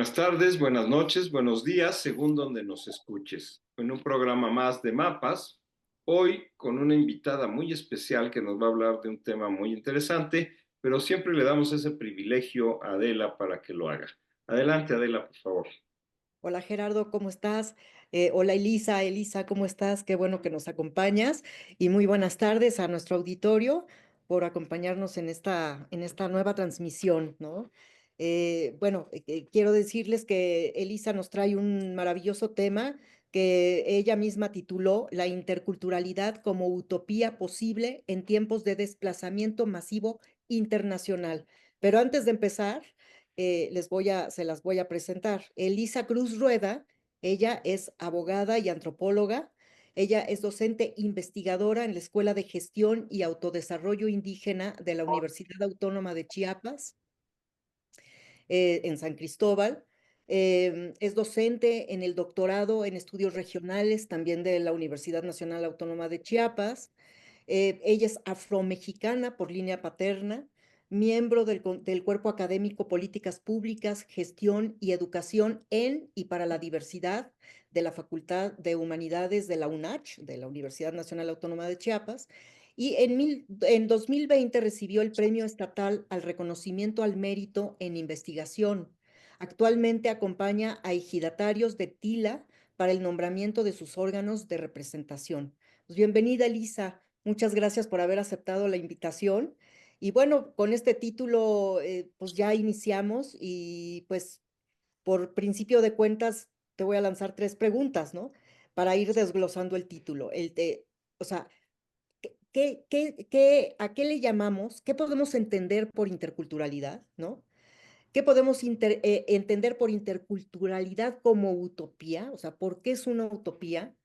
Buenas tardes, buenas noches, buenos días, según donde nos escuches. En un programa más de mapas, hoy con una invitada muy especial que nos va a hablar de un tema muy interesante, pero siempre le damos ese privilegio a Adela para que lo haga. Adelante, Adela, por favor. Hola Gerardo, ¿cómo estás? Hola Elisa, ¿cómo estás? Qué bueno que nos acompañas y muy buenas tardes a nuestro auditorio por acompañarnos en esta nueva transmisión, ¿no? Quiero decirles que Elisa nos trae un maravilloso tema que ella misma tituló La interculturalidad como utopía posible en tiempos de desplazamiento masivo internacional. Pero antes de empezar se las voy a presentar. Elisa Cruz Rueda, ella es abogada y antropóloga. Ella es docente investigadora en la Escuela de Gestión y Autodesarrollo Indígena de la Universidad Autónoma de Chiapas, en San Cristóbal. Es docente en el doctorado en estudios regionales también de la Universidad Nacional Autónoma de Chiapas. Ella es afromexicana por línea paterna, miembro del Cuerpo Académico Políticas Públicas, Gestión y Educación en y para la Diversidad de la Facultad de Humanidades de la UNACH, de la Universidad Nacional Autónoma de Chiapas, y en 2020 recibió el Premio Estatal al Reconocimiento al Mérito en Investigación. Actualmente acompaña a ejidatarios de Tila para el nombramiento de sus órganos de representación. Pues bienvenida, Elisa. Muchas gracias por haber aceptado la invitación. Y bueno, con este título, pues ya iniciamos y pues por principio de cuentas te voy a lanzar tres preguntas, ¿no? Para ir desglosando el título. O sea, ¿a qué le llamamos? ¿Qué podemos entender por interculturalidad, ¿no? ¿Qué podemos entender por interculturalidad como utopía? O sea, ¿por qué es una utopía?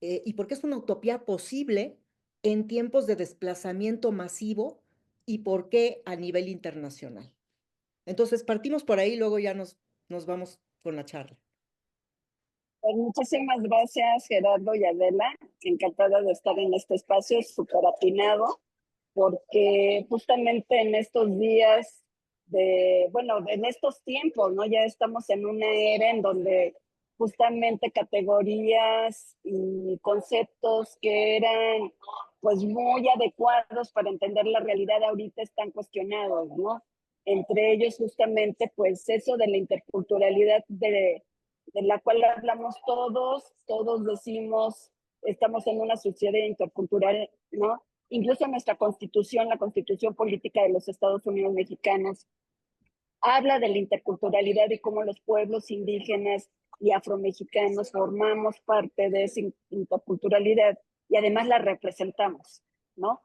Y por qué es una utopía posible en tiempos de desplazamiento masivo y por qué a nivel internacional. Entonces, partimos por ahí, luego ya nos vamos con la charla. Pues muchísimas gracias, Gerardo y Adela. Encantada de estar en este espacio, súper atinado, porque justamente en estos días en estos tiempos, ¿no? Ya estamos en una era en donde justamente categorías y conceptos que eran pues muy adecuados para entender la realidad ahorita están cuestionados, ¿no? Entre ellos justamente pues eso de la interculturalidad de la cual hablamos todos decimos, estamos en una sociedad intercultural, ¿no? Incluso nuestra constitución, la constitución política de los Estados Unidos mexicanos, habla de la interculturalidad y cómo los pueblos indígenas y afromexicanos formamos parte de esa interculturalidad y además la representamos, ¿no?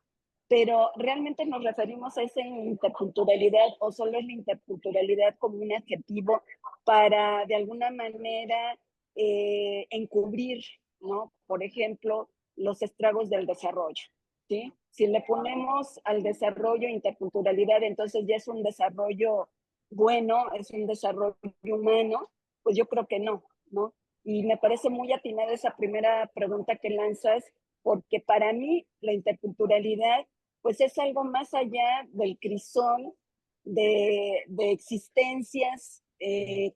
Pero realmente nos referimos a esa interculturalidad o solo es la interculturalidad como un adjetivo para de alguna manera encubrir, ¿no? Por ejemplo, los estragos del desarrollo, ¿sí? Si le ponemos al desarrollo interculturalidad, entonces ya es un desarrollo bueno, es un desarrollo humano, pues yo creo que no, ¿no? Y me parece muy atinada esa primera pregunta que lanzas, porque para mí la interculturalidad pues es algo más allá del crisol de existencias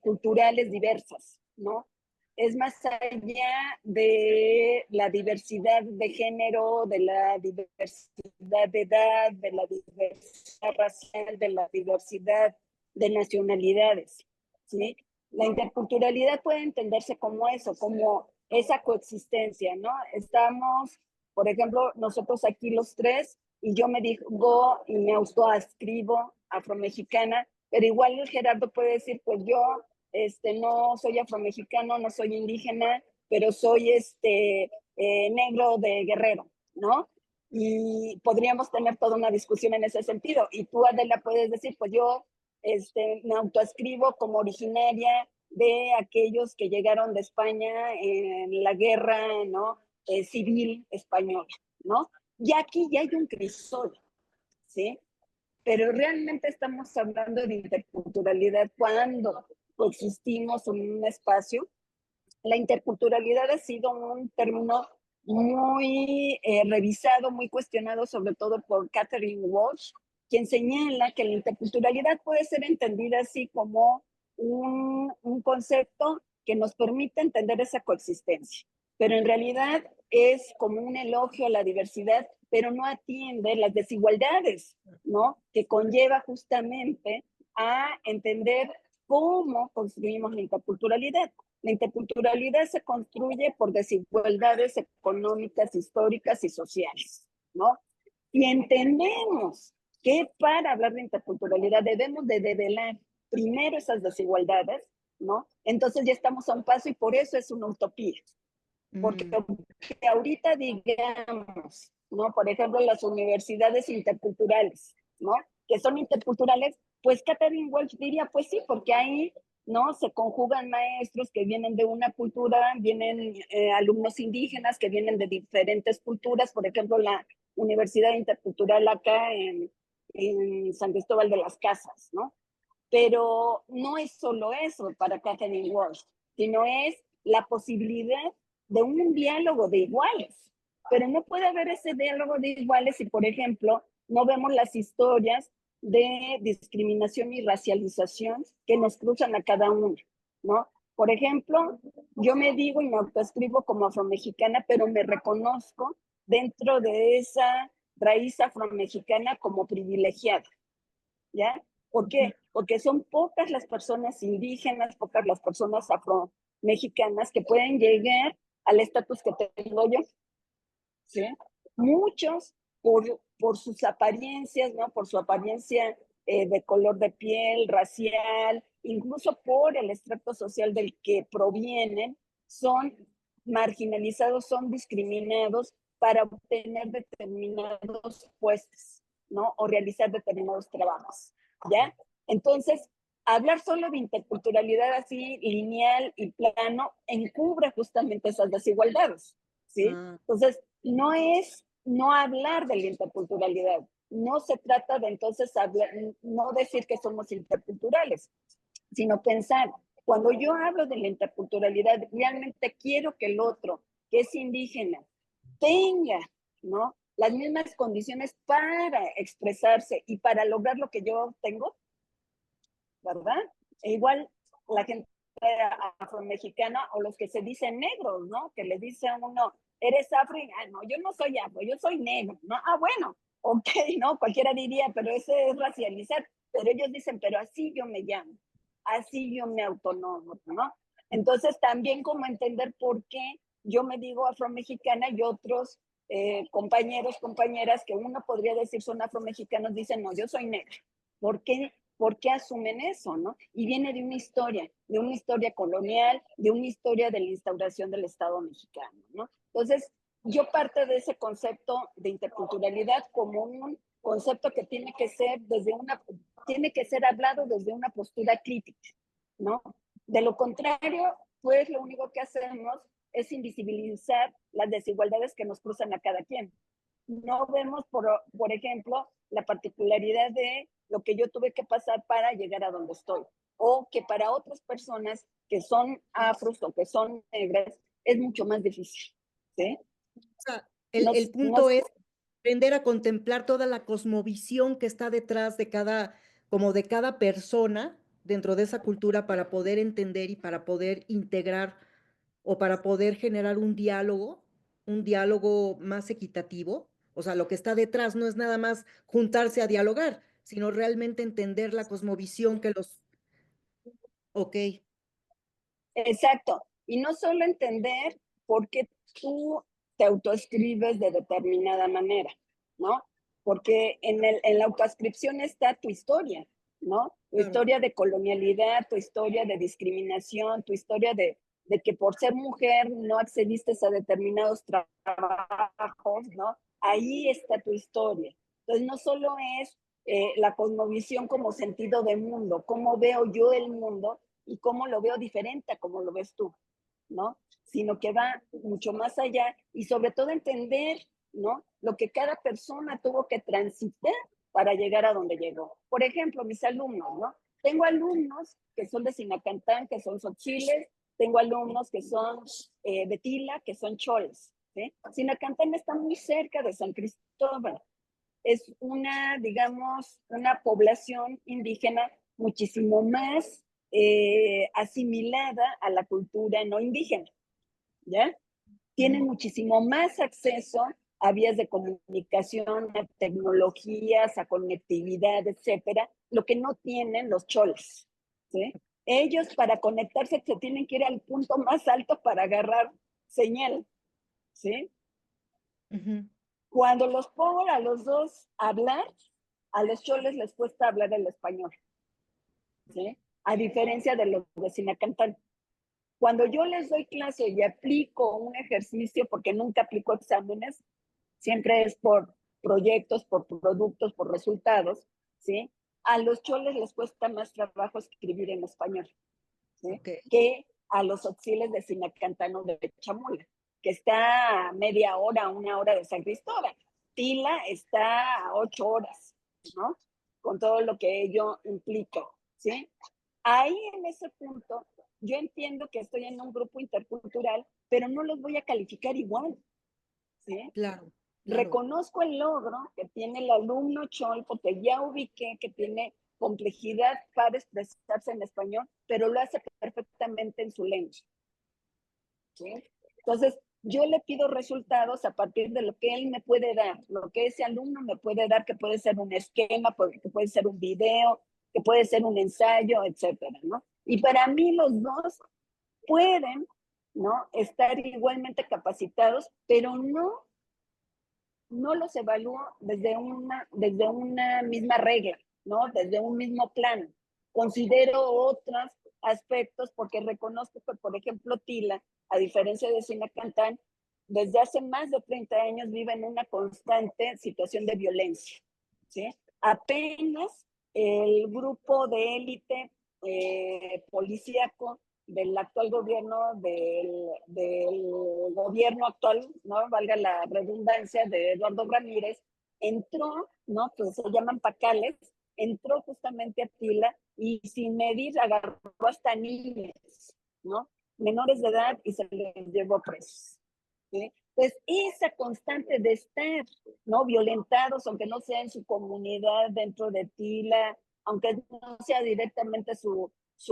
culturales diversas, ¿no? Es más allá de la diversidad de género, de la diversidad de edad, de la diversidad racial, de la diversidad de nacionalidades, ¿sí? La interculturalidad puede entenderse como eso, como esa coexistencia, ¿no? Estamos, por ejemplo, nosotros aquí los tres, y yo me digo y me autoascribo afromexicana, pero igual el Gerardo puede decir, pues yo no soy afromexicano, no soy indígena, pero soy negro de Guerrero, ¿no? Y podríamos tener toda una discusión en ese sentido. Y tú, Adela, puedes decir, pues yo me autoascribo como originaria de aquellos que llegaron de España en la guerra, ¿no? Civil española, ¿no? Y aquí ya hay un crisol, ¿sí? Pero realmente estamos hablando de interculturalidad cuando coexistimos en un espacio. La interculturalidad ha sido un término muy revisado, muy cuestionado, sobre todo por Catherine Walsh, quien señala que la interculturalidad puede ser entendida así como un un concepto que nos permite entender esa coexistencia, pero en realidad es como un elogio a la diversidad, pero no atiende las desigualdades, ¿no? Que conlleva justamente a entender cómo construimos la interculturalidad. La interculturalidad se construye por desigualdades económicas, históricas y sociales, ¿no? Y entendemos que para hablar de interculturalidad debemos de develar primero esas desigualdades, ¿no? Entonces ya estamos a un paso y por eso es una utopía. Porque ahorita digamos, ¿no? Por ejemplo, las universidades interculturales, ¿no? Que son interculturales, pues Catherine Walsh diría, pues sí, porque ahí, ¿no? Se conjugan maestros que vienen de una cultura, vienen alumnos indígenas que vienen de diferentes culturas, por ejemplo, la Universidad Intercultural acá en San Cristóbal de las Casas, ¿no? Pero no es solo eso para Catherine Walsh, sino es la posibilidad de un diálogo de iguales. Pero no puede haber ese diálogo de iguales si, por ejemplo, no vemos las historias de discriminación y racialización que nos cruzan a cada uno, ¿no? Por ejemplo, yo me digo y me autoescribo como afromexicana, pero me reconozco dentro de esa raíz afromexicana como privilegiada, ¿ya? ¿Por qué? Porque son pocas las personas indígenas, pocas las personas afromexicanas que pueden llegar al estatus que tengo yo, ¿sí? Muchos por sus apariencias, ¿no? Por su apariencia de color de piel, racial, incluso por el estrato social del que provienen, son marginalizados, son discriminados para obtener determinados puestos, ¿no? O realizar determinados trabajos, ¿ya? Entonces, hablar solo de interculturalidad así lineal y plano encubre justamente esas desigualdades, ¿sí? Entonces, no es no hablar de la interculturalidad, no se trata de entonces hablar, no decir que somos interculturales, sino pensar, cuando yo hablo de la interculturalidad, realmente quiero que el otro, que es indígena, tenga, ¿no? Las mismas condiciones para expresarse y para lograr lo que yo tengo, ¿verdad? E igual la gente afromexicana o los que se dicen negros, ¿no? Que le dice a uno, eres afro, no, yo no soy afro, yo soy negro, ¿no? Ah, bueno, ok, ¿no? Cualquiera diría, pero ese es racializar, pero ellos dicen, pero así yo me llamo, así yo me autonomo, ¿no? Entonces también como entender por qué yo me digo afromexicana y otros compañeros, compañeras que uno podría decir son afromexicanos, dicen, no, yo soy negra. ¿Por qué? ¿Por qué asumen eso, no? Y viene de una historia colonial, de una historia de la instauración del Estado mexicano, ¿no? Entonces, yo parto de ese concepto de interculturalidad como un concepto que tiene que ser hablado desde una postura crítica, ¿no? De lo contrario, pues lo único que hacemos es invisibilizar las desigualdades que nos cruzan a cada quien. No vemos, por ejemplo, la particularidad de lo que yo tuve que pasar para llegar a donde estoy. O que para otras personas que son afros o que son negras es mucho más difícil. ¿Sí? O sea, el punto es aprender a contemplar toda la cosmovisión que está detrás de como de cada persona dentro de esa cultura para poder entender y para poder integrar o para poder generar un diálogo más equitativo. O sea, lo que está detrás no es nada más juntarse a dialogar, sino realmente entender la cosmovisión que los... Ok. Exacto. Y no solo entender por qué tú te autoescribes de determinada manera, ¿no? Porque en la autoascripción está tu historia, ¿no? Tu Claro. historia de colonialidad, tu historia de discriminación, tu historia de que por ser mujer no accediste a determinados trabajos, ¿no? Ahí está tu historia. Entonces, no solo es la cosmovisión como sentido de mundo, cómo veo yo el mundo, y cómo lo veo diferente a cómo lo ves tú, ¿no? Sino que va mucho más allá y sobre todo entender, ¿no? Lo que cada persona tuvo que transitar para llegar a donde llegó. Por ejemplo, mis alumnos, ¿no? Tengo alumnos que son de Sinacantán, que son xochiles, tengo alumnos que son de Tila, que son choles, ¿sí? Sinacantán está muy cerca de San Cristóbal. Es una, digamos, una población indígena muchísimo más asimilada a la cultura no indígena, ¿ya? Tienen muchísimo más acceso a vías de comunicación, a tecnologías, a conectividad, etcétera, lo que no tienen los choles, ¿sí? Ellos para conectarse se tienen que ir al punto más alto para agarrar señal, ¿sí? Cuando los pongo a los dos a hablar, a los choles les cuesta hablar el español, ¿sí? A diferencia de los de Sinacantán. Cuando yo les doy clase y aplico un ejercicio, porque nunca aplico exámenes, siempre es por proyectos, por productos, por resultados, ¿sí? A los choles les cuesta más trabajo escribir en español, ¿sí? Que a los auxiles de Sinacantano de Chamula, que está a media hora, 1 hora de San Cristóbal. Tila está a 8 horas, ¿no? Con todo lo que ello implica, ¿sí? Ahí en ese punto, yo entiendo que estoy en un grupo intercultural, pero no los voy a calificar igual, ¿sí? Claro. Reconozco el logro que tiene el alumno chol, porque ya ubiqué que tiene complejidad para expresarse en español, pero lo hace perfectamente en su lengua, ¿sí? Entonces, yo le pido resultados a partir de lo que él me puede dar, lo que ese alumno me puede dar, que puede ser un esquema, que puede ser un video, que puede ser un ensayo, etcétera, ¿no? Y para mí los dos pueden, ¿no? Estar igualmente capacitados, pero no los evalúo desde una misma regla, ¿no? Desde un mismo plano. Considero otros aspectos porque reconozco que, por ejemplo, Tila, a diferencia de Sinacantán, desde hace más de 30 años vive en una constante situación de violencia, ¿sí? Apenas el grupo de élite policíaco del actual gobierno, del gobierno actual, ¿no? Valga la redundancia, de Eduardo Ramírez, entró, ¿no? Que se llaman pacales, entró justamente a Tila y sin medir agarró hasta niños, ¿no? Menores de edad y se les llevó presos, ¿sí? Entonces, esa constante de estar, ¿no? Violentados, aunque no sea en su comunidad dentro de Tila, aunque no sea directamente su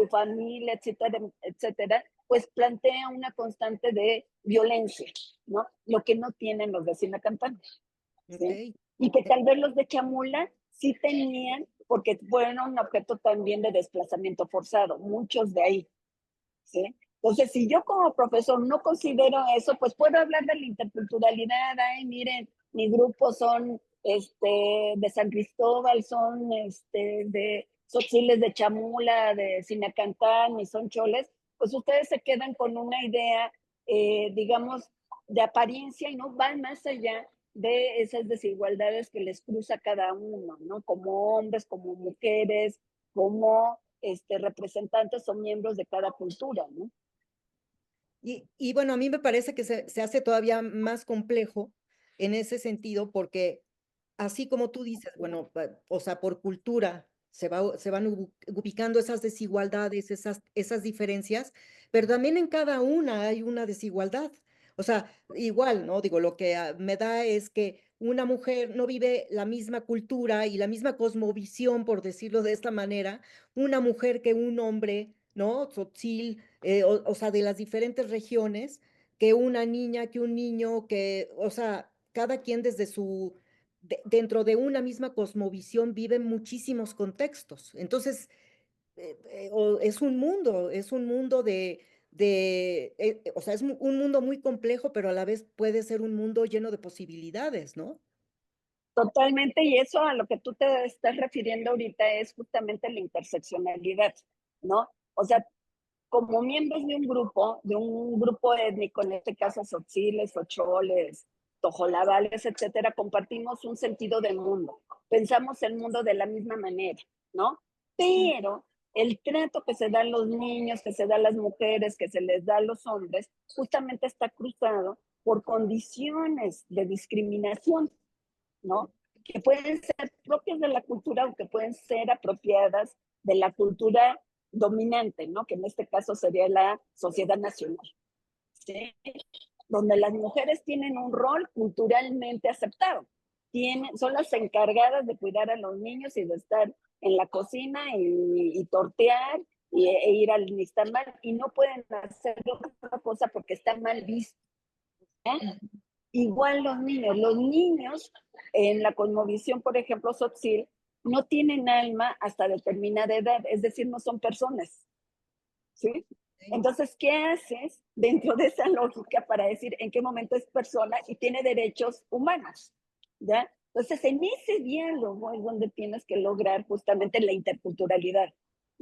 familia, etcétera, etcétera, pues plantea una constante de violencia, ¿no? Lo que no tienen los de Sinacantán, ¿sí? Okay. Y que tal vez los de Chamula sí tenían, porque fueron un objeto también de desplazamiento forzado, muchos de ahí, ¿sí? Entonces, si yo como profesor no considero eso, pues puedo hablar de la interculturalidad. Ay, miren, mi grupo son de San Cristóbal, son de Tzotziltes de Chamula, de Sinacantán, y son choles. Pues ustedes se quedan con una idea, digamos, de apariencia y no van más allá de esas desigualdades que les cruza cada uno, ¿no? Como hombres, como mujeres, como representantes o miembros de cada cultura, ¿no? Y bueno, a mí me parece que se hace todavía más complejo en ese sentido, porque así como tú dices, bueno, o sea, por cultura se van ubicando esas desigualdades, esas diferencias, pero también en cada una hay una desigualdad. O sea, igual, ¿no? Digo, lo que me da es que una mujer no vive la misma cultura y la misma cosmovisión, por decirlo de esta manera, una mujer que un hombre, ¿no? Tzotzil, o sea, de las diferentes regiones, que una niña, que un niño, o sea, cada quien desde dentro de una misma cosmovisión vive muchísimos contextos. Entonces, es un mundo o sea, es un mundo muy complejo, pero a la vez puede ser un mundo lleno de posibilidades, ¿no? Totalmente, y eso a lo que tú te estás refiriendo ahorita es justamente la interseccionalidad, ¿no? O sea, como miembros de un grupo étnico, en este caso tzotziles, ocholes, tojolabales, etcétera, compartimos un sentido del mundo. Pensamos el mundo de la misma manera, ¿no? Pero el trato que se da a los niños, que se da a las mujeres, que se les da a los hombres, justamente está cruzado por condiciones de discriminación, ¿no? Que pueden ser propias de la cultura o que pueden ser apropiadas de la cultura dominante, ¿no? Que en este caso sería la sociedad nacional, ¿sí? Donde las mujeres tienen un rol culturalmente aceptado. Son las encargadas de cuidar a los niños y de estar en la cocina y tortear e ir al Nixtamal y no pueden hacer otra cosa porque está mal visto. Igual los niños en la cosmovisión, por ejemplo, Tzotzil, no tienen alma hasta determinada edad, es decir, no son personas, ¿sí? Entonces, ¿qué haces dentro de esa lógica para decir en qué momento es persona y tiene derechos humanos? ¿Ya? Entonces, en ese diálogo es donde tienes que lograr justamente la interculturalidad.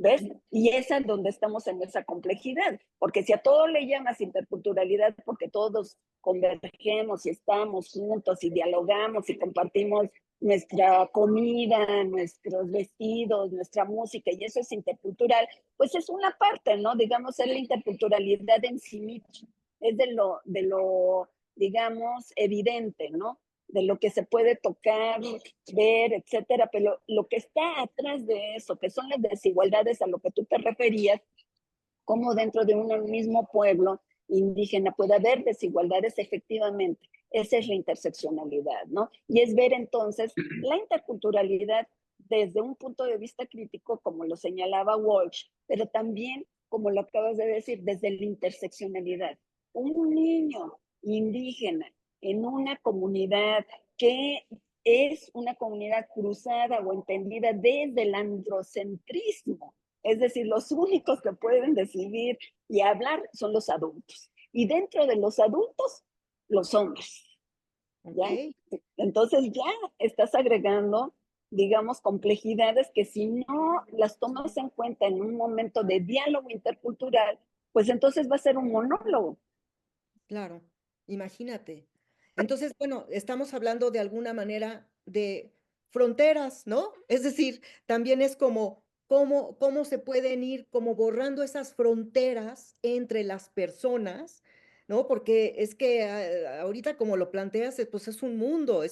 ¿Ves? Y es en donde estamos en esa complejidad, porque si a todo le llamas interculturalidad, porque todos convergemos y estamos juntos y dialogamos y compartimos nuestra comida, nuestros vestidos, nuestra música, y eso es intercultural, pues es una parte, ¿no? Digamos, es la interculturalidad en sí mismo, es de lo, digamos, evidente, ¿no? De lo que se puede tocar, ver, etcétera, pero lo que está atrás de eso, que son las desigualdades a lo que tú te referías, como dentro de un mismo pueblo indígena puede haber desigualdades efectivamente. Esa es la interseccionalidad, ¿no? Y es ver entonces la interculturalidad desde un punto de vista crítico, como lo señalaba Walsh, pero también, como lo acabas de decir, desde la interseccionalidad. Un niño indígena en una comunidad que es una comunidad cruzada o entendida desde el androcentrismo, es decir, los únicos que pueden decidir y hablar son los adultos. Y dentro de los adultos, los hombres. ¿Ya? Okay. Entonces ya estás agregando, digamos, complejidades que si no las tomas en cuenta en un momento de diálogo intercultural, pues entonces va a ser un monólogo. Claro, imagínate. Entonces, bueno, estamos hablando de alguna manera de fronteras, ¿no? Es decir, también es como cómo se pueden ir como borrando esas fronteras entre las personas, ¿no? Porque es que ahorita como lo planteas, pues es un mundo,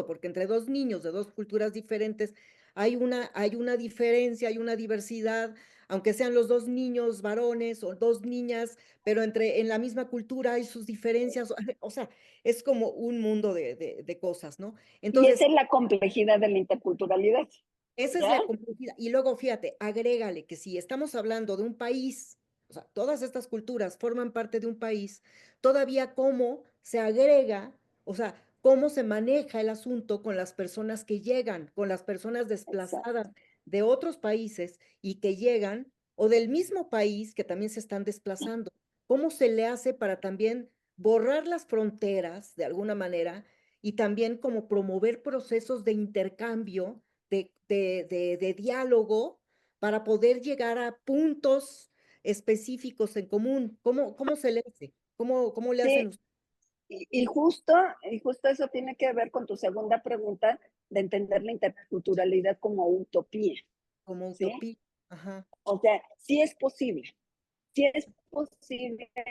porque entre dos niños de dos culturas diferentes hay una diferencia, hay una diversidad, aunque sean los dos niños varones o dos niñas, pero en la misma cultura hay sus diferencias, o sea, es como un mundo de cosas, ¿no? Y esa Entonces, es la complejidad de la interculturalidad. esa es ¿Ya? la complejidad. Y luego, fíjate, agrégale que si estamos hablando de un país, o sea, todas estas culturas forman parte de un país, todavía cómo se agrega, o sea, cómo se maneja el asunto con las personas que llegan, con las personas desplazadas Exacto. de otros países y que llegan, o del mismo país que también se están desplazando. ¿Cómo se le hace para también borrar las fronteras de alguna manera y también como promover procesos de intercambio? De diálogo para poder llegar a puntos específicos en común. ¿Cómo se le hace? ¿Cómo le hacen Sí, ustedes y justo eso tiene que ver con tu segunda pregunta de entender la interculturalidad como utopía, como ¿sí? utopía? Ajá, O sea, sí es posible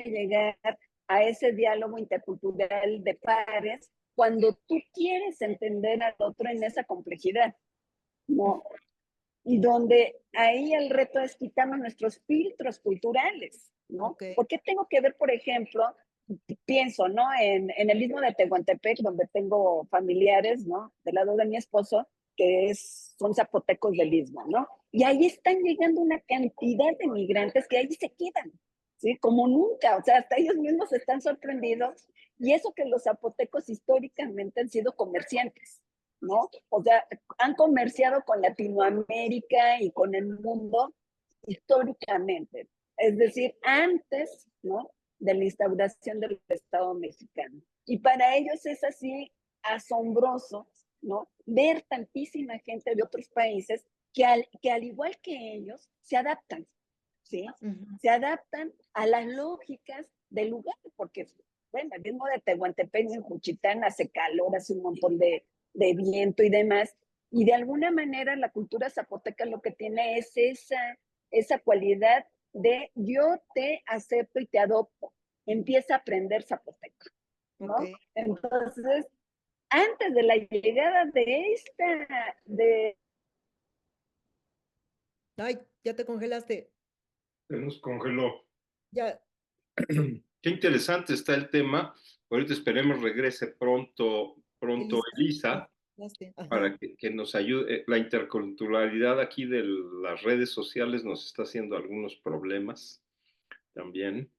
llegar a ese diálogo intercultural de pares cuando tú quieres entender al otro en esa complejidad, ¿no? Y donde ahí el reto es quitarnos nuestros filtros culturales, ¿no? ok, ¿Por qué tengo que ver, por ejemplo, pienso, ¿no? En el istmo de Tehuantepec, donde tengo familiares, ¿no? Del lado de mi esposo, son zapotecos del istmo, ¿no? Y ahí están llegando una cantidad de migrantes que ahí se quedan, ¿sí? Como nunca, o sea, hasta ellos mismos están sorprendidos. Y eso que los zapotecos históricamente han sido comerciantes, ¿no? O sea, han comerciado con Latinoamérica y con el mundo históricamente. Es decir, antes, ¿no? De la instauración del Estado mexicano. Y para ellos es así asombroso, ¿no? Ver tantísima gente de otros países que al igual que ellos se adaptan, ¿sí? ujú, Se adaptan a las lógicas del lugar, porque, bueno, el mismo de Tehuantepec en Juchitán hace calor, hace un montón de viento y demás, y de alguna manera la cultura zapoteca lo que tiene es esa cualidad de yo te acepto y te adopto, empieza a aprender zapoteco, ok. ¿no? Entonces, antes de la llegada de Ay, ya te congelaste. Se nos congeló. Ya, Qué interesante está el tema. Ahorita esperemos regrese pronto Elisa, Elisa. para que nos ayude. La interculturalidad aquí de las redes sociales nos está haciendo algunos problemas también,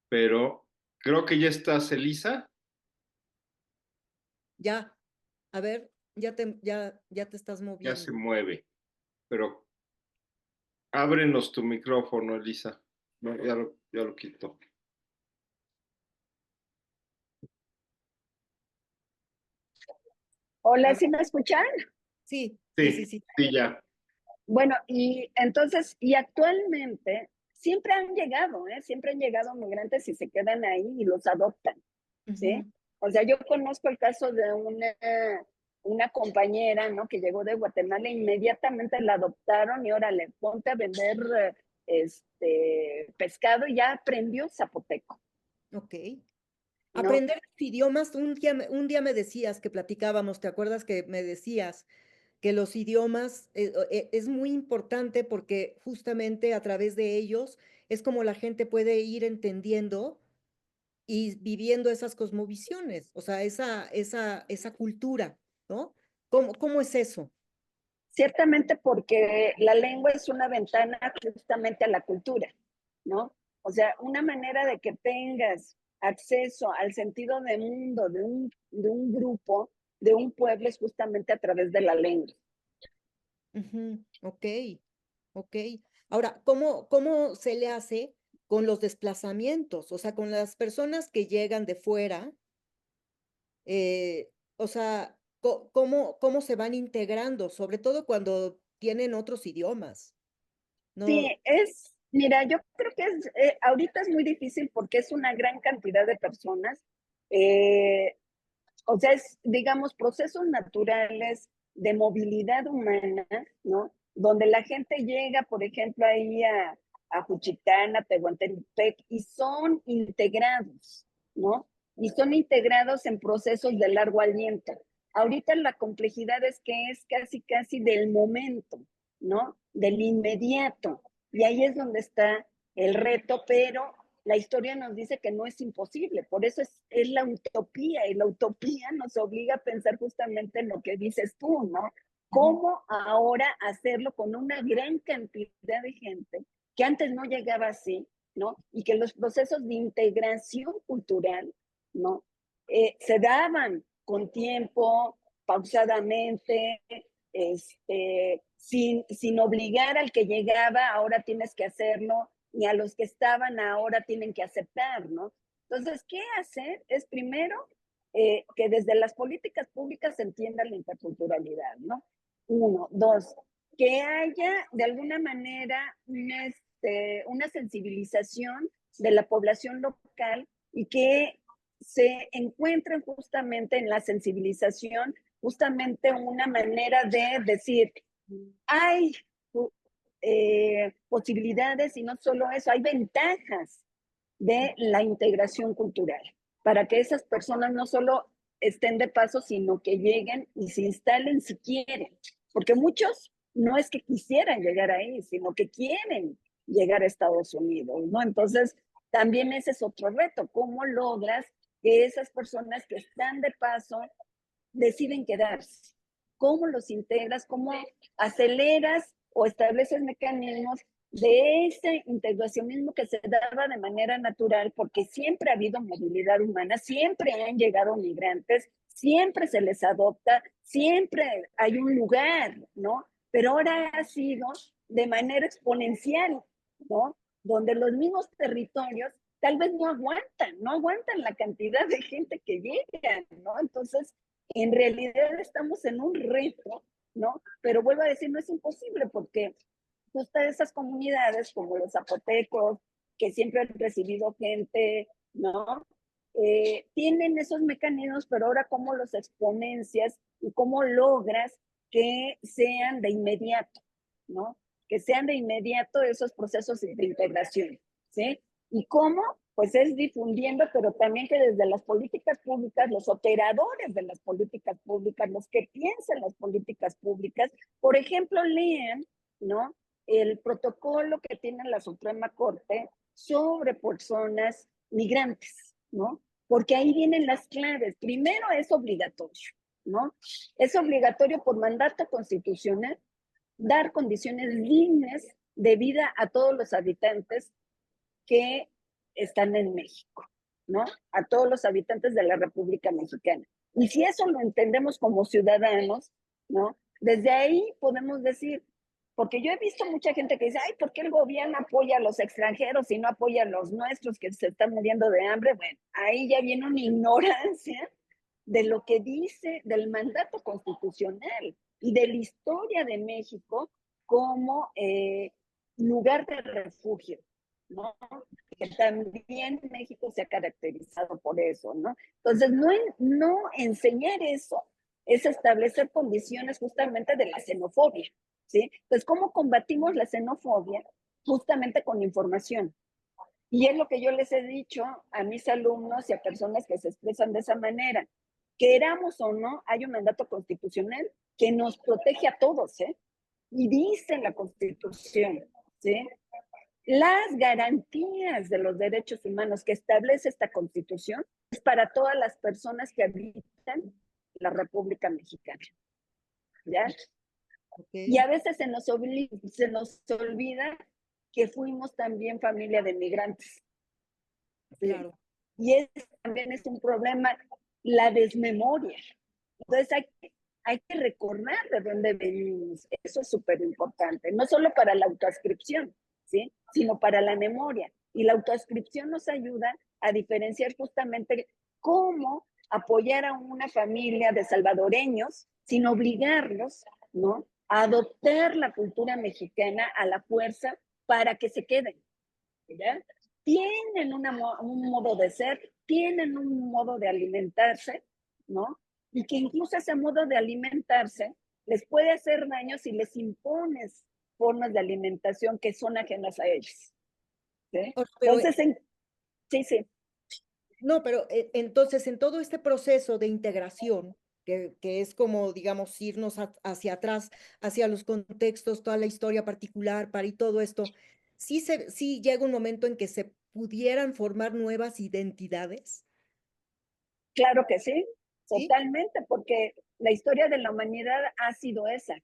pero creo que ya estás, Elisa. Ya, a ver, ya te estás Ya se moviendo. mueve, pero ábrenos tu micrófono, Elisa. No, ya lo quito. Hola, ¿sí me escuchan? Sí, sí, sí, Sí, sí. sí, ya. Bueno, y entonces, y actualmente siempre han llegado, ¿eh? Siempre han llegado migrantes y se quedan ahí y los adoptan, ¿sí? Ujú. O sea, yo conozco el caso de una compañera, ¿no? Que llegó de Guatemala e inmediatamente la adoptaron y órale, ponte a vender pescado y ya aprendió zapoteco, Ok. ¿no? Aprender los idiomas, un día me decías que platicábamos, ¿te acuerdas que me decías que los idiomas es muy importante porque justamente a través de ellos es como la gente puede ir entendiendo y viviendo esas cosmovisiones, o sea, esa cultura, ¿no? ¿Cómo es eso? Ciertamente porque la lengua es una ventana justamente a la cultura, ¿no? O sea, una manera de que tengas acceso al sentido de mundo de un grupo, de un pueblo, es justamente a través de la lengua. Ujú. Ok, ok. Ahora, ¿cómo se le hace con los desplazamientos? O sea, con las personas que llegan de fuera, o sea, ¿cómo se van integrando? Sobre todo cuando tienen otros idiomas, Sí, ¿no? mira, yo creo que ahorita es muy difícil porque es una gran cantidad de personas. O sea, es, digamos, procesos naturales de movilidad humana, ¿no? Donde la gente llega, por ejemplo, ahí a Juchitán, a Tehuantepec, y son integrados, ¿no? Y son integrados en procesos de largo aliento. Ahorita la complejidad es que es casi, casi del momento, ¿no? Del inmediato. Y ahí es donde está el reto, pero la historia nos dice que no es imposible, por eso es la utopía, y la utopía nos obliga a pensar justamente en lo que dices tú, ¿no? Ujú. ¿Cómo ahora hacerlo con una gran cantidad de gente que antes no llegaba así, ¿no? Y que los procesos de integración cultural, ¿no? Se daban con tiempo, pausadamente, sin obligar al que llegaba, ahora tienes que hacerlo, ni a los que estaban ahora tienen que aceptar, ¿no? Entonces, ¿qué hacer? Es primero que desde las políticas públicas se entienda la interculturalidad, ¿no? Uno, dos, que haya de alguna manera una sensibilización de la población local y que se encuentren justamente en la sensibilización justamente una manera de decir, hay posibilidades y no solo eso, hay ventajas de la integración cultural para que esas personas no solo estén de paso, sino que lleguen y se instalen si quieren, porque muchos no es que quisieran llegar ahí, sino que quieren llegar a Estados Unidos, ¿no? Entonces, también ese es otro reto, ¿cómo logras que esas personas que están de paso deciden quedarse? ¿Cómo los integras? ¿Cómo aceleras o estableces mecanismos de ese integracionismo que se daba de manera natural? Porque siempre ha habido movilidad humana, siempre han llegado migrantes, siempre se les adopta, siempre hay un lugar, ¿no? Pero ahora ha sido de manera exponencial, ¿no? Donde los mismos territorios tal vez no aguantan la cantidad de gente que llega, ¿no? Entonces, en realidad estamos en un reto, ¿no? Pero vuelvo a decir, no es imposible porque justo esas comunidades como los zapotecos, que siempre han recibido gente, ¿no? Tienen esos mecanismos, pero ahora cómo los exponencias y cómo logras que sean de inmediato, ¿no? Que sean de inmediato esos procesos de integración, ¿sí? ¿Y cómo? Pues es difundiendo, pero también que desde las políticas públicas, los operadores de las políticas públicas, los que piensan las políticas públicas, por ejemplo, lean, ¿no? El protocolo que tiene la Suprema Corte sobre personas migrantes, ¿no? Porque ahí vienen las claves. Primero es obligatorio, ¿no? Es obligatorio por mandato constitucional dar condiciones dignas de vida a todos los habitantes que están en México, ¿no? A todos los habitantes de la República Mexicana. Y si eso lo entendemos como ciudadanos, ¿no? Desde ahí podemos decir, porque yo he visto mucha gente que dice, ay, ¿por qué el gobierno apoya a los extranjeros y no apoya a los nuestros que se están muriendo de hambre? Bueno, ahí ya viene una ignorancia de lo que dice del mandato constitucional y de la historia de México como lugar de refugio, ¿no? Que también México se ha caracterizado por eso, ¿no? Entonces, no enseñar eso es establecer condiciones justamente de la xenofobia, ¿sí? Entonces, ¿cómo combatimos la xenofobia? Justamente con información. Y es lo que yo les he dicho a mis alumnos y a personas que se expresan de esa manera. Queramos o no, hay un mandato constitucional que nos protege a todos, ¿eh? Y dice la Constitución, ¿sí? Las garantías de los derechos humanos que establece esta Constitución es para todas las personas que habitan la República Mexicana, ¿ya? Y a veces se nos olvida que fuimos también familia de migrantes. ¿Sí? Claro. Y también es un problema, la desmemoria. Entonces hay que recordar de dónde venimos. Eso es súper importante, no solo para la autoascripción, ¿sí? Sino para la memoria. Y la autoascripción nos ayuda a diferenciar justamente cómo apoyar a una familia de salvadoreños sin obligarlos, ¿no?, a adoptar la cultura mexicana a la fuerza para que se queden, ¿ya? Tienen un modo de ser, tienen un modo de alimentarse, ¿no? Y que incluso ese modo de alimentarse les puede hacer daño si les impones formas de alimentación que son ajenas a ellos, ¿sí? Pero, Entonces, sí. no, pero entonces en todo este proceso de integración, que es como, digamos, irnos hacia atrás, hacia los contextos, toda la historia particular, para y todo esto, sí llega un momento en que se pudieran formar nuevas identidades, Claro que sí, ¿sí? totalmente, porque la historia de la humanidad ha sido esa,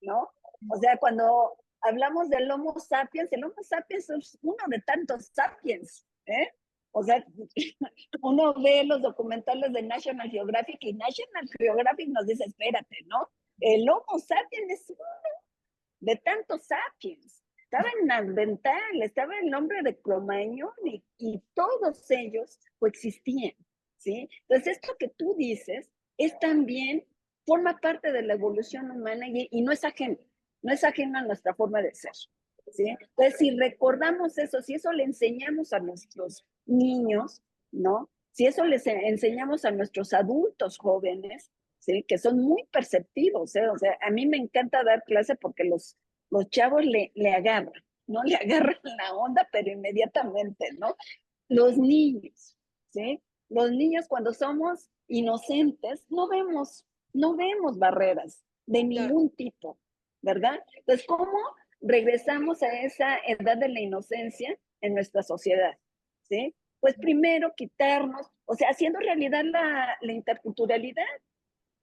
¿no? O sea, cuando hablamos del Homo sapiens, el Homo sapiens es uno de tantos sapiens, ¿eh? O sea, uno ve los documentales de National Geographic y National Geographic nos dice, espérate, ¿no? El Homo sapiens es uno de tantos sapiens. Estaba en Neandertal, estaba el nombre de Cromañón y todos ellos coexistían, ¿sí? Entonces, esto que tú dices es también, forma parte de la evolución humana y no es ajeno a nuestra forma de ser, ¿sí? Entonces, si recordamos eso, si eso le enseñamos a nuestros niños, ¿no? Si eso les enseñamos a nuestros adultos jóvenes, ¿sí? Que son muy perceptivos, ¿eh? O sea, a mí me encanta dar clase porque los chavos le agarran, ¿no? Le agarran la onda, pero inmediatamente, ¿no? Los niños, ¿sí? Los niños cuando somos inocentes no vemos barreras de Claro. ningún tipo, ¿verdad? Entonces, ¿cómo regresamos a esa edad de la inocencia en nuestra sociedad? ¿Sí? Pues primero quitarnos, o sea, haciendo realidad la interculturalidad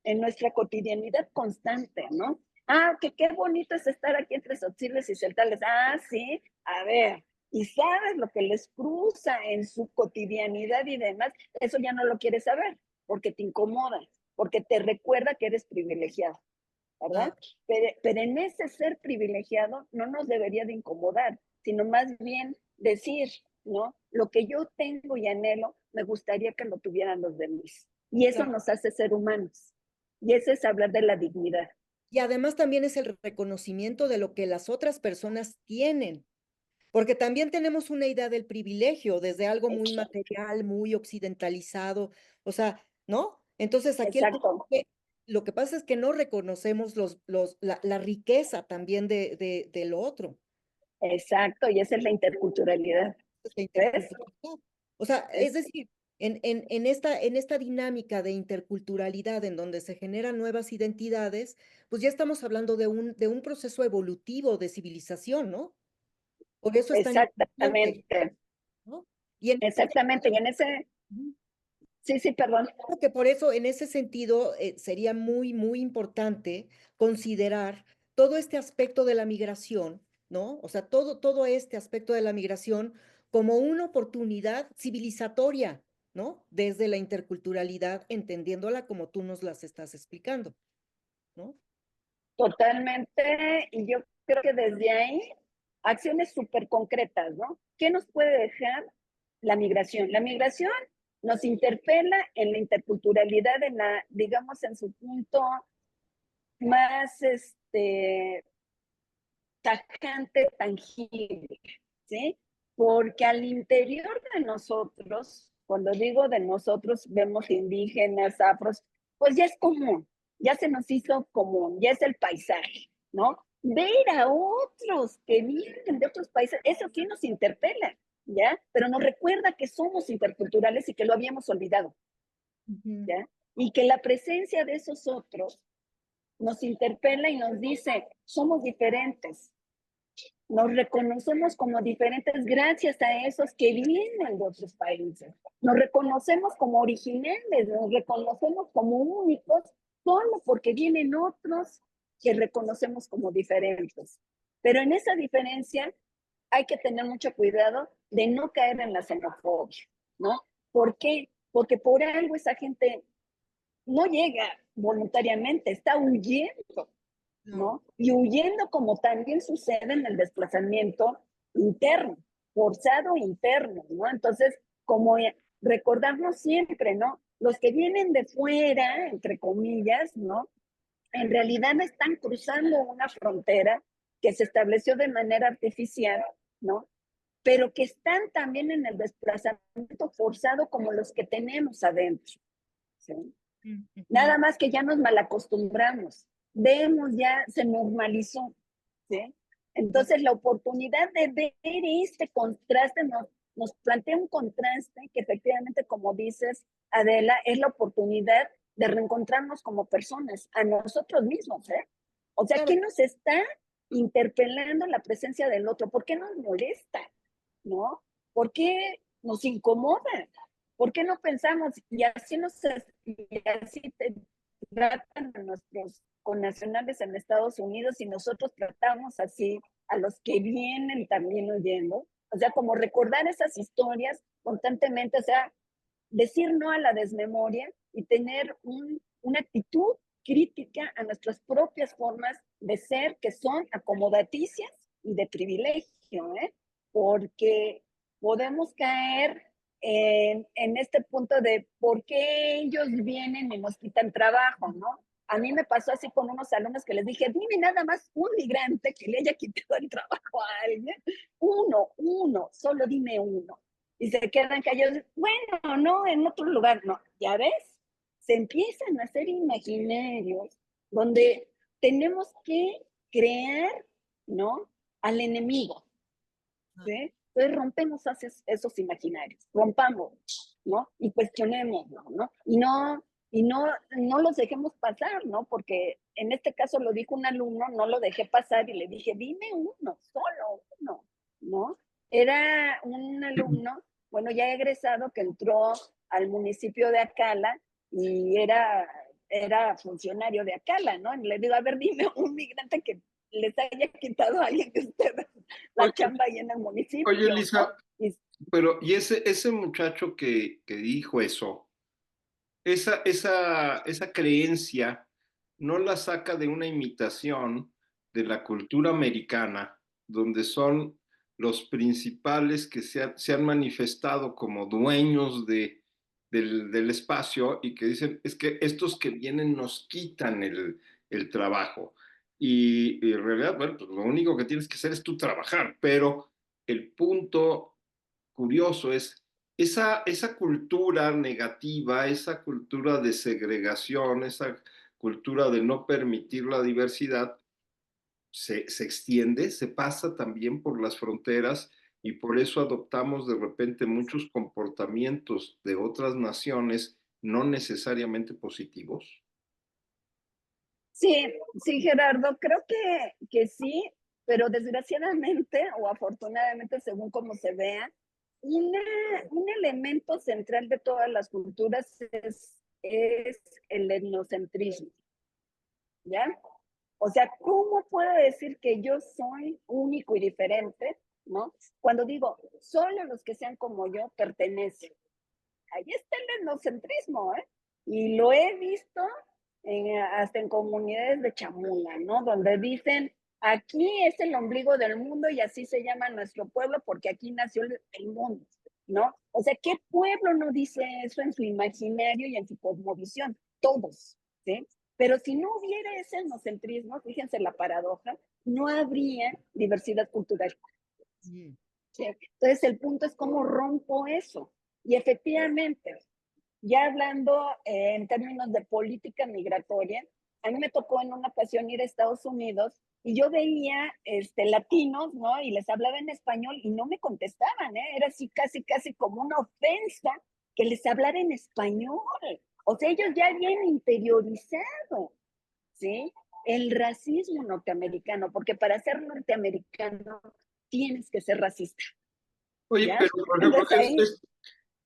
en nuestra cotidianidad constante, ¿no? Ah, que qué bonito es estar aquí entre Sotiles y Celtales. Ah, sí, a ver, y sabes lo que les cruza en su cotidianidad y demás, eso ya no lo quieres saber, porque te incomoda, porque te recuerda que eres privilegiado, ¿verdad? Ah, Pero en ese ser privilegiado no nos debería de incomodar, sino más bien decir, ¿no? Lo que yo tengo y anhelo, me gustaría que lo tuvieran los demás. Y eso claro. nos hace ser humanos. Y eso es hablar de la dignidad. Y además también es el reconocimiento de lo que las otras personas tienen, porque también tenemos una idea del privilegio desde algo muy material, muy occidentalizado, o sea, ¿no? Entonces aquí el punto Exacto, es que lo que pasa es que no reconocemos la riqueza también de lo otro, exacto. Y esa es la interculturalidad. la ¿Ves? interculturalidad. O sea, es decir, en esta dinámica de interculturalidad en donde se generan nuevas identidades, pues ya estamos hablando de un proceso evolutivo de civilización, ¿no? Por eso es tan importante, Exactamente. ¿no? Y en ese Exactamente. Y en ese, ujú. Sí, perdón. Creo que por eso, en ese sentido, sería muy, muy importante considerar todo este aspecto de la migración, ¿no? O sea, todo este aspecto de la migración como una oportunidad civilizatoria, ¿no? Desde la interculturalidad, entendiéndola como tú nos las estás explicando, ¿no? Totalmente, y yo creo que desde ahí, acciones súper concretas, ¿no? ¿Qué nos puede dejar la migración? La migración nos interpela en la interculturalidad, en la, digamos, en su punto más tajante, tangible, ¿sí? Porque al interior de nosotros, cuando digo de nosotros, vemos indígenas, afros, pues ya es común, ya se nos hizo común, ya es el paisaje, ¿no? Ver a otros que vienen de otros países, eso sí nos interpela, ¿ya? Pero nos recuerda que somos interculturales y que lo habíamos olvidado, ¿ya? Y que la presencia de esos otros nos interpela y nos dice, somos diferentes, nos reconocemos como diferentes gracias a esos que vienen de otros países. Nos reconocemos como originales, nos reconocemos como únicos solo porque vienen otros que reconocemos como diferentes. Pero en esa diferencia hay que tener mucho cuidado de no caer en la xenofobia, ¿no? ¿Por qué? Porque por algo esa gente no llega voluntariamente, está huyendo, ¿no? Y huyendo como también sucede en el desplazamiento interno, forzado interno, ¿no? Entonces, como recordarnos siempre, ¿no? Los que vienen de fuera, entre comillas, ¿no? En realidad están cruzando una frontera que se estableció de manera artificial, ¿no? Pero que están también en el desplazamiento forzado como los que tenemos adentro, ¿sí? Nada más que ya nos malacostumbramos. Vemos, ya se normalizó, ¿sí? Entonces, la oportunidad de ver este contraste nos plantea un contraste que efectivamente, como dices, Adela, es la oportunidad de reencontrarnos como personas, a nosotros mismos, ¿eh? O sea, Claro. ¿qué nos está interpelando la presencia del otro? ¿Por qué nos molesta? ¿No? ¿Por qué nos incomoda? ¿Por qué no pensamos? Y así tratan a nuestros connacionales en Estados Unidos y nosotros tratamos así a los que vienen también oyendo. O sea, como recordar esas historias constantemente, o sea, decir no a la desmemoria y tener una actitud crítica a nuestras propias formas de ser, que son acomodaticias y de privilegio, ¿eh? Porque podemos caer en este punto de por qué ellos vienen y nos quitan trabajo, ¿no? A mí me pasó así con unos alumnos que les dije, dime nada más un migrante que le haya quitado el trabajo a alguien. Uno, solo dime uno. Y se quedan callados. Bueno, no, en otro lugar, no. ¿Ya ves? Se empiezan a hacer imaginarios donde tenemos que crear, ¿no? Al enemigo, ¿sí? Entonces rompemos esos imaginarios, rompamos, ¿no? Y cuestionémoslo, ¿no? No los dejemos pasar, ¿no? Porque en este caso lo dijo un alumno, no lo dejé pasar y le dije, dime uno, solo uno, ¿no? Era un alumno, bueno, ya egresado, que entró al municipio de Acala y era funcionario de Acala, ¿no? Y le digo, a ver, dime un migrante que les haya quitado a alguien de ustedes la Oye, chamba ahí en el oye, municipio, ¿no? Elisa, pero y ese muchacho que dijo eso, esa creencia no la saca de una imitación de la cultura americana, donde son los principales que se han manifestado como dueños del espacio y que dicen, es que estos que vienen nos quitan el trabajo. Y en realidad, bueno, pues lo único que tienes que hacer es tú trabajar, pero el punto curioso es esa cultura negativa, esa cultura de segregación, esa cultura de no permitir la diversidad, se extiende, se pasa también por las fronteras y por eso adoptamos de repente muchos comportamientos de otras naciones no necesariamente positivos. Sí, sí, Gerardo, creo que sí, pero desgraciadamente o afortunadamente, según como se vea, un elemento central de todas las culturas es el etnocentrismo, ¿ya? O sea, ¿cómo puedo decir que yo soy único y diferente, ¿no? Cuando digo, solo los que sean como yo pertenecen. Ahí está el etnocentrismo, ¿eh? Y lo he visto hasta en comunidades de chamula, ¿no? Donde dicen, aquí es el ombligo del mundo y así se llama nuestro pueblo porque aquí nació el mundo, ¿no? O sea, ¿qué pueblo no dice eso en su imaginario y en su cosmovisión? Todos, ¿sí? Pero si no hubiera ese etnocentrismo, fíjense la paradoja, no habría diversidad cultural. ¿Sí? Entonces, el punto es cómo rompo eso. Y efectivamente, ya hablando en términos de política migratoria, a mí me tocó en una ocasión ir a Estados Unidos y yo veía latinos, ¿no? Y les hablaba en español y no me contestaban, ¿eh? Era así casi como una ofensa que les hablara en español. O sea, ellos ya habían interiorizado, ¿sí? El racismo norteamericano, porque para ser norteamericano tienes que ser racista, Oye, ¿ya? pero por ejemplo, Entonces ahí,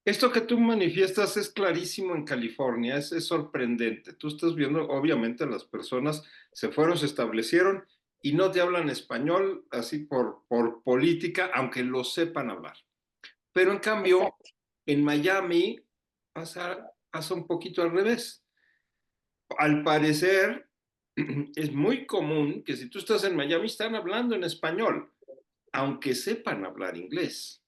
esto que tú manifiestas es clarísimo en California, es sorprendente. Tú estás viendo, obviamente, las personas se fueron, se establecieron y no te hablan español así por política, aunque lo sepan hablar. Pero en cambio, exacto. en Miami pasa un poquito al revés. Al parecer, es muy común que si tú estás en Miami están hablando en español, aunque sepan hablar inglés.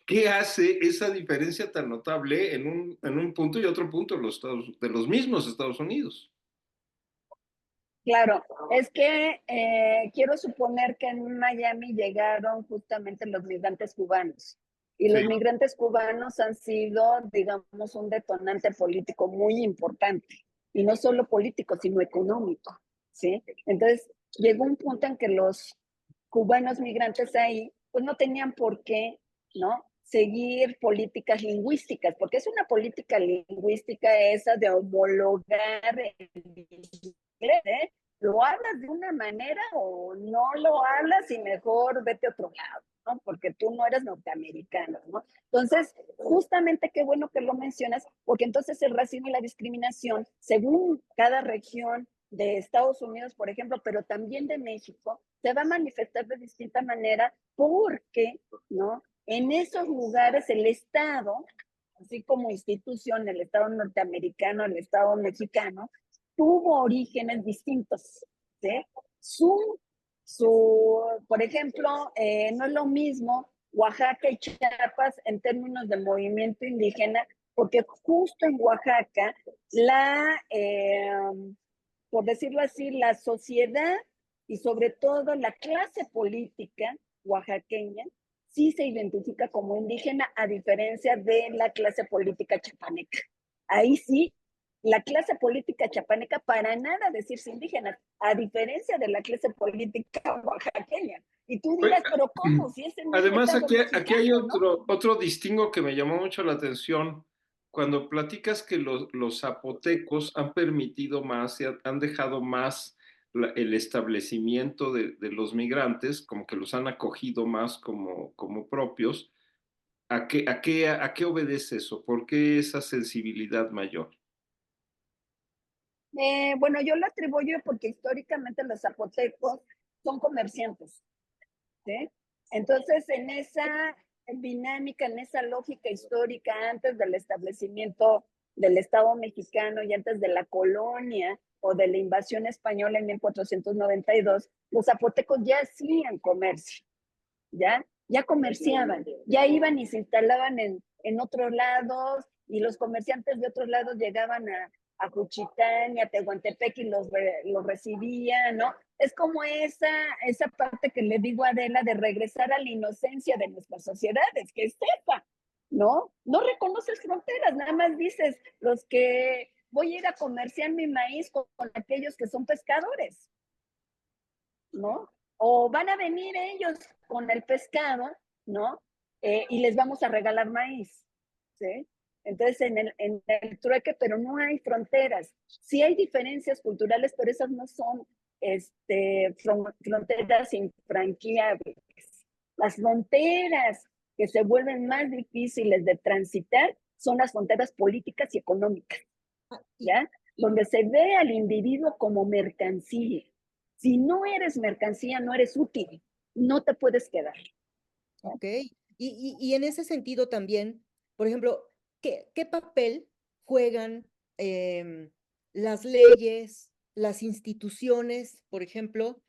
¿Qué hace esa diferencia tan notable en un punto y otro punto de los mismos Estados Unidos? Claro, es que quiero suponer que en Miami llegaron justamente los migrantes cubanos. Y Sí. los migrantes cubanos han sido, digamos, un detonante político muy importante. Y no solo político, sino económico, ¿sí? Entonces, llegó un punto en que los cubanos migrantes ahí, pues no tenían por qué, ¿no? Seguir políticas lingüísticas, porque es una política lingüística esa de homologar el inglés, ¿eh? Lo hablas de una manera o no lo hablas y mejor vete a otro lado, ¿no? Porque tú no eres norteamericano, ¿no? Entonces, justamente qué bueno que lo mencionas, porque entonces el racismo y la discriminación, según cada región de Estados Unidos, por ejemplo, pero también de México, se va a manifestar de distinta manera porque, ¿no? En esos lugares el Estado, así como institución, el Estado norteamericano, el Estado mexicano, tuvo orígenes distintos, ¿sí? Su, por ejemplo, no es lo mismo Oaxaca y Chiapas en términos de movimiento indígena, porque justo en Oaxaca, por decirlo así, la sociedad y sobre todo la clase política oaxaqueña sí se identifica como indígena a diferencia de la clase política chapaneca. Ahí sí, la clase política chapaneca para nada decirse indígena, a diferencia de la clase política oaxaqueña. Y tú dirás, pero ¿cómo? Si es el mismo Además, Estado aquí hay mexicano, ¿no? otro distingo que me llamó mucho la atención. Cuando platicas que los zapotecos han permitido más y han dejado más el establecimiento de los migrantes, como que los han acogido más como propios, ¿a qué obedece eso? ¿Por qué esa sensibilidad mayor? Bueno, yo lo atribuyo porque históricamente los zapotecos son comerciantes, ¿sí? Entonces, en esa dinámica, en esa lógica histórica, antes del establecimiento del Estado mexicano y antes de la colonia o de la invasión española en 1492, los zapotecos ya hacían comercio, ya comerciaban, ya iban y se instalaban en otros lados y los comerciantes de otros lados llegaban a Juchitán y a Tehuantepec y los recibían, ¿no? Es como esa parte que le digo a Adela de regresar a la inocencia de nuestras sociedades, que es esa, ¿no? No reconoces fronteras, nada más dices los que voy a ir a comerciar mi maíz con aquellos que son pescadores, ¿no? O van a venir ellos con el pescado, ¿no? Y les vamos a regalar maíz, ¿sí? Entonces, en el trueque, pero no hay fronteras. Sí hay diferencias culturales, pero esas no son fronteras infranqueables. Las fronteras que se vuelven más difíciles de transitar son las fronteras políticas y económicas, ¿ya? Donde se ve al individuo como mercancía. Si no eres mercancía, no eres útil, no te puedes quedar. Ok. Y en ese sentido también, por ejemplo, ¿qué papel juegan las leyes, las instituciones, por ejemplo,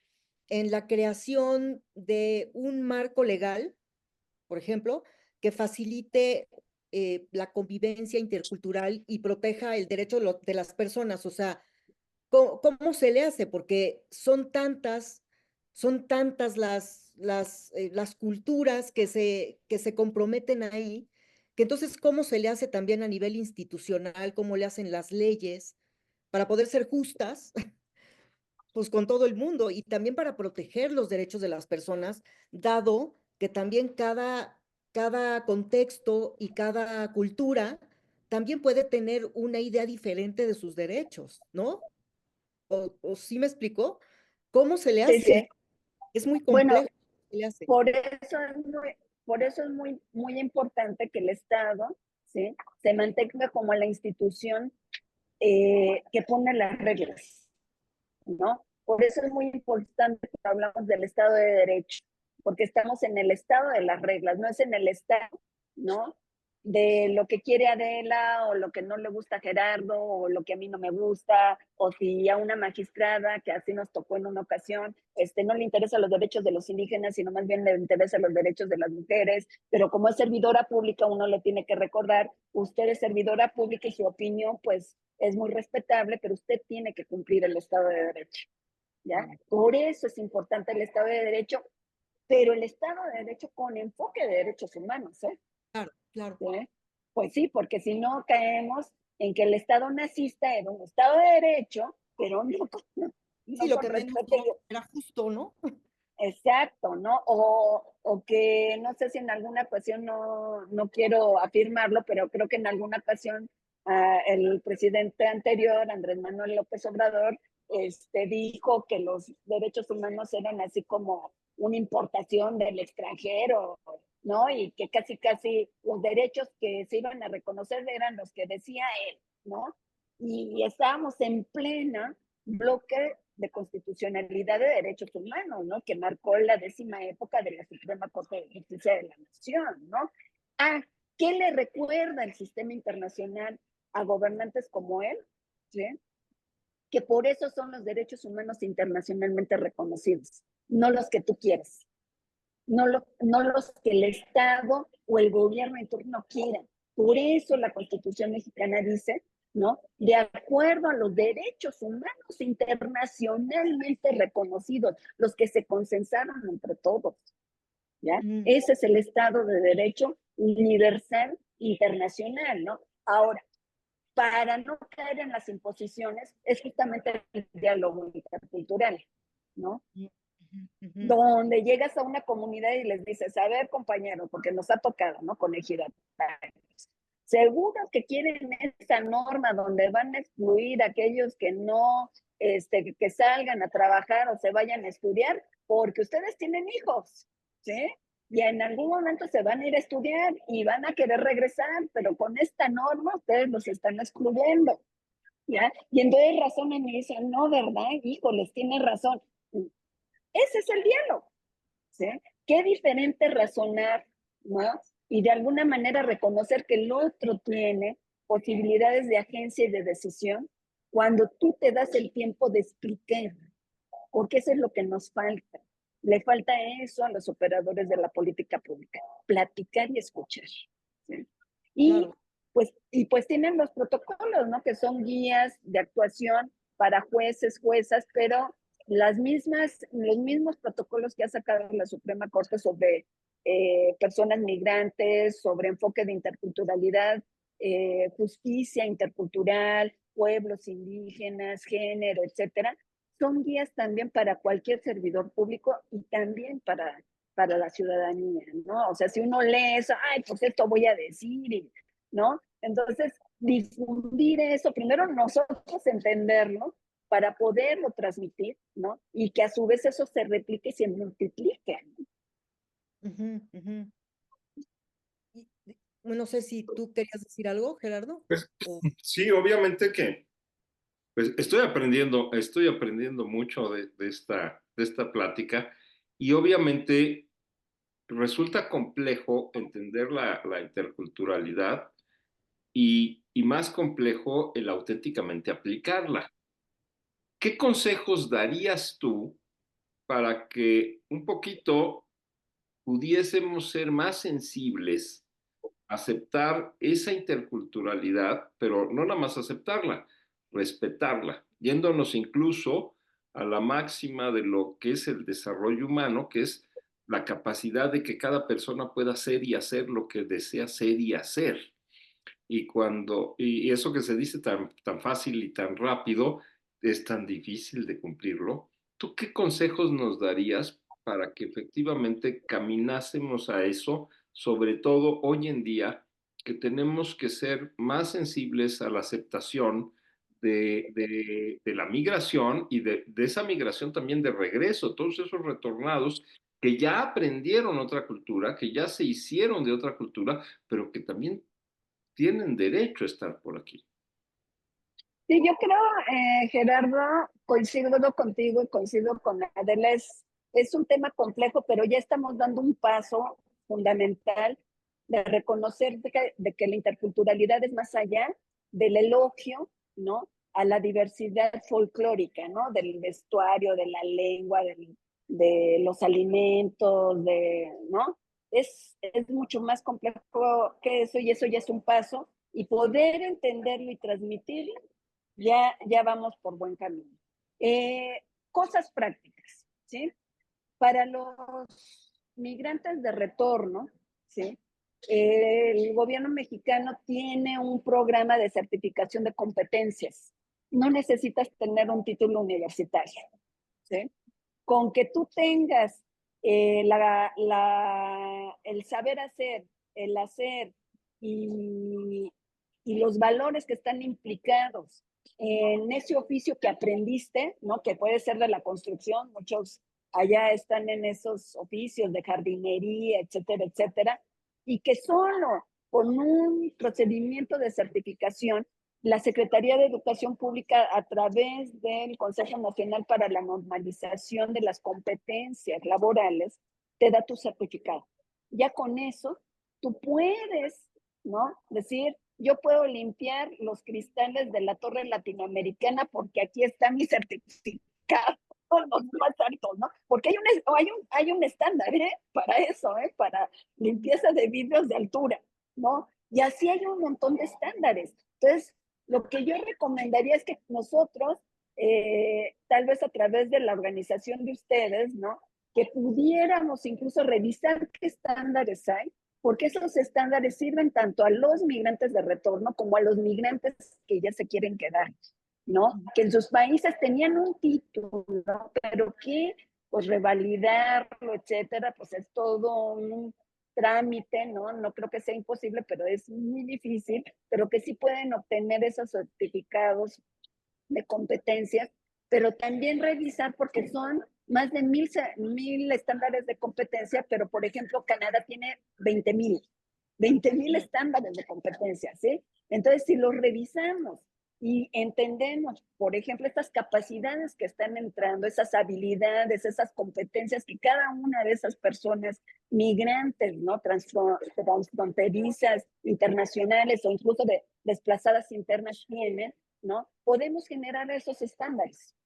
en la creación de un marco legal, por ejemplo, que facilite la convivencia intercultural y proteja el derecho de las personas? O sea, ¿cómo se le hace? Porque son tantas las culturas que se comprometen ahí, que entonces, ¿cómo se le hace también a nivel institucional? ¿Cómo le hacen las leyes para poder ser justas, pues con todo el mundo y también para proteger los derechos de las personas, dado que también cada contexto y cada cultura también puede tener una idea diferente de sus derechos, ¿no? ¿O sí me explicó? ¿Cómo se le Sí, hace? sí. Es muy Bueno, complejo. ¿Cómo se le hace? por eso es muy importante que el Estado, ¿sí?, se mantenga como la institución que pone las reglas, ¿no? Por eso es muy importante que hablamos del Estado de Derecho, porque estamos en el Estado de las reglas, no es en el Estado, ¿no?, de lo que quiere Adela o lo que no le gusta a Gerardo o lo que a mí no me gusta, o si a una magistrada, que así nos tocó en una ocasión, no le interesan los derechos de los indígenas, sino más bien le interesan los derechos de las mujeres, pero como es servidora pública, uno le tiene que recordar, usted es servidora pública y su opinión, pues, es muy respetable, pero usted tiene que cumplir el Estado de Derecho, ¿ya? Por eso es importante el Estado de Derecho, pero el Estado de Derecho con enfoque de derechos humanos, ¿eh? Claro, claro. ¿Sí? Pues sí, porque si no caemos en que el Estado nazista era un Estado de Derecho, pero Sí, no lo con que menos respeto. era justo, ¿no? Exacto, ¿no? O que no sé si en alguna ocasión, no quiero afirmarlo, pero creo que en alguna ocasión el presidente anterior, Andrés Manuel López Obrador, dijo que los derechos humanos eran así como una importación del extranjero, ¿no? Y que casi los derechos que se iban a reconocer eran los que decía él, ¿no? Y estábamos en plena bloque de constitucionalidad de derechos humanos, ¿no?, que marcó la 10ª época de la Suprema Corte de Justicia de la Nación, ¿no? Ah, ¿qué le recuerda el sistema internacional a gobernantes como él? ¿Sí? Que por eso son los derechos humanos internacionalmente reconocidos, no los que tú quieres, no los que el Estado o el gobierno en turno quieran. Por eso la Constitución mexicana dice, ¿no?, de acuerdo a los derechos humanos internacionalmente reconocidos, los que se consensaron entre todos, ¿ya? Ese es el Estado de Derecho universal internacional, ¿no? Ahora, para no caer en las imposiciones, es justamente el diálogo intercultural, ¿no? Donde llegas a una comunidad y les dices, a ver, compañero, porque nos ha tocado, ¿no?, con ejidatarios, seguro que quieren esta norma donde van a excluir a aquellos que no, que salgan a trabajar o se vayan a estudiar, porque ustedes tienen hijos, ¿sí? Y en algún momento se van a ir a estudiar y van a querer regresar, pero con esta norma ustedes los están excluyendo, ¿ya? Y entonces razonan y dicen, no, ¿verdad? Híjoles, tiene razón. Ese es el diálogo, ¿sí? Qué diferente razonar, ¿no? Y de alguna manera reconocer que el otro tiene posibilidades de agencia y de decisión cuando tú te das el tiempo de explicar, porque eso es lo que nos falta. Le falta eso a los operadores de la política pública, platicar y escuchar, ¿sí? Claro. Pues tienen los protocolos, ¿no?, que son guías de actuación para jueces, juezas, pero los mismos protocolos que ha sacado la Suprema Corte sobre personas migrantes, sobre enfoque de interculturalidad, justicia intercultural, pueblos indígenas, género, etcétera, son guías también para cualquier servidor público y también para la ciudadanía, ¿no? O sea, si uno lee eso, ay, pues esto voy a decir, ¿no? Entonces, difundir eso, primero nosotros entenderlo para poderlo transmitir, ¿no? Y que a su vez eso se replique y se multiplique, ¿no? No sé si tú querías decir algo, Gerardo. Pues, O... sí, obviamente que pues, estoy aprendiendo mucho de esta plática y obviamente resulta complejo entender la interculturalidad y más complejo el auténticamente aplicarla. ¿Qué consejos darías tú para que un poquito pudiésemos ser más sensibles, aceptar esa interculturalidad, pero no nada más aceptarla, respetarla, yéndonos incluso a la máxima de lo que es el desarrollo humano, que es la capacidad de que cada persona pueda ser y hacer lo que desea ser y hacer? Y eso que se dice tan fácil y tan rápido es tan difícil de cumplirlo. ¿Tú qué consejos nos darías para que efectivamente caminásemos a eso, sobre todo hoy en día, que tenemos que ser más sensibles a la aceptación de la migración y de esa migración también de regreso, todos esos retornados que ya aprendieron otra cultura, que ya se hicieron de otra cultura, pero que también tienen derecho a estar por aquí? Sí, yo creo, Gerardo, coincido contigo y coincido con Adela, es un tema complejo, pero ya estamos dando un paso fundamental de reconocer de que la interculturalidad es más allá del elogio, ¿no? A la diversidad folclórica, ¿no? Del vestuario, de la lengua, de los alimentos, ¿no? Es mucho más complejo que eso y eso ya es un paso y poder entenderlo y transmitirlo ya vamos por buen camino. Cosas prácticas, ¿sí? Para los migrantes de retorno, ¿sí? El gobierno mexicano tiene un programa de certificación de competencias. No necesitas tener un título universitario, ¿sí? Con que tú tengas el saber hacer, el hacer y los valores que están implicados en ese oficio que aprendiste, ¿no? Que puede ser de la construcción, muchos allá están en esos oficios de jardinería, etcétera, etcétera, y que solo con un procedimiento de certificación, la Secretaría de Educación Pública, a través del Consejo Nacional para la Normalización de las Competencias Laborales, te da tu certificado. Ya con eso, tú puedes, ¿no? Decir, yo puedo limpiar los cristales de la torre latinoamericana porque aquí está mi certificado, los más altos, ¿no? Porque hay un estándar, ¿eh? Para eso, ¿eh? Para limpieza de vidrios de altura, ¿no? Y así hay un montón de estándares. Entonces, lo que yo recomendaría es que nosotros, tal vez a través de la organización de ustedes, ¿no? Que pudiéramos incluso revisar qué estándares hay, porque esos estándares sirven tanto a los migrantes de retorno como a los migrantes que ya se quieren quedar, ¿no? Que en sus países tenían un título, pero que pues revalidarlo, etcétera, pues es todo un trámite, ¿no? No creo que sea imposible, pero es muy difícil, pero que sí pueden obtener esos certificados de competencias, pero también revisar porque son más de 1000 estándares de competencia, pero por ejemplo Canadá tiene 20,000 estándares de competencia, ¿sí? Entonces, si los revisamos y entendemos, por ejemplo, estas capacidades que están entrando, esas habilidades, esas competencias que cada una de esas personas migrantes, ¿no? Transfronterizas, internacionales o incluso de desplazadas internas tienen, ¿no? Podemos generar esos estándares,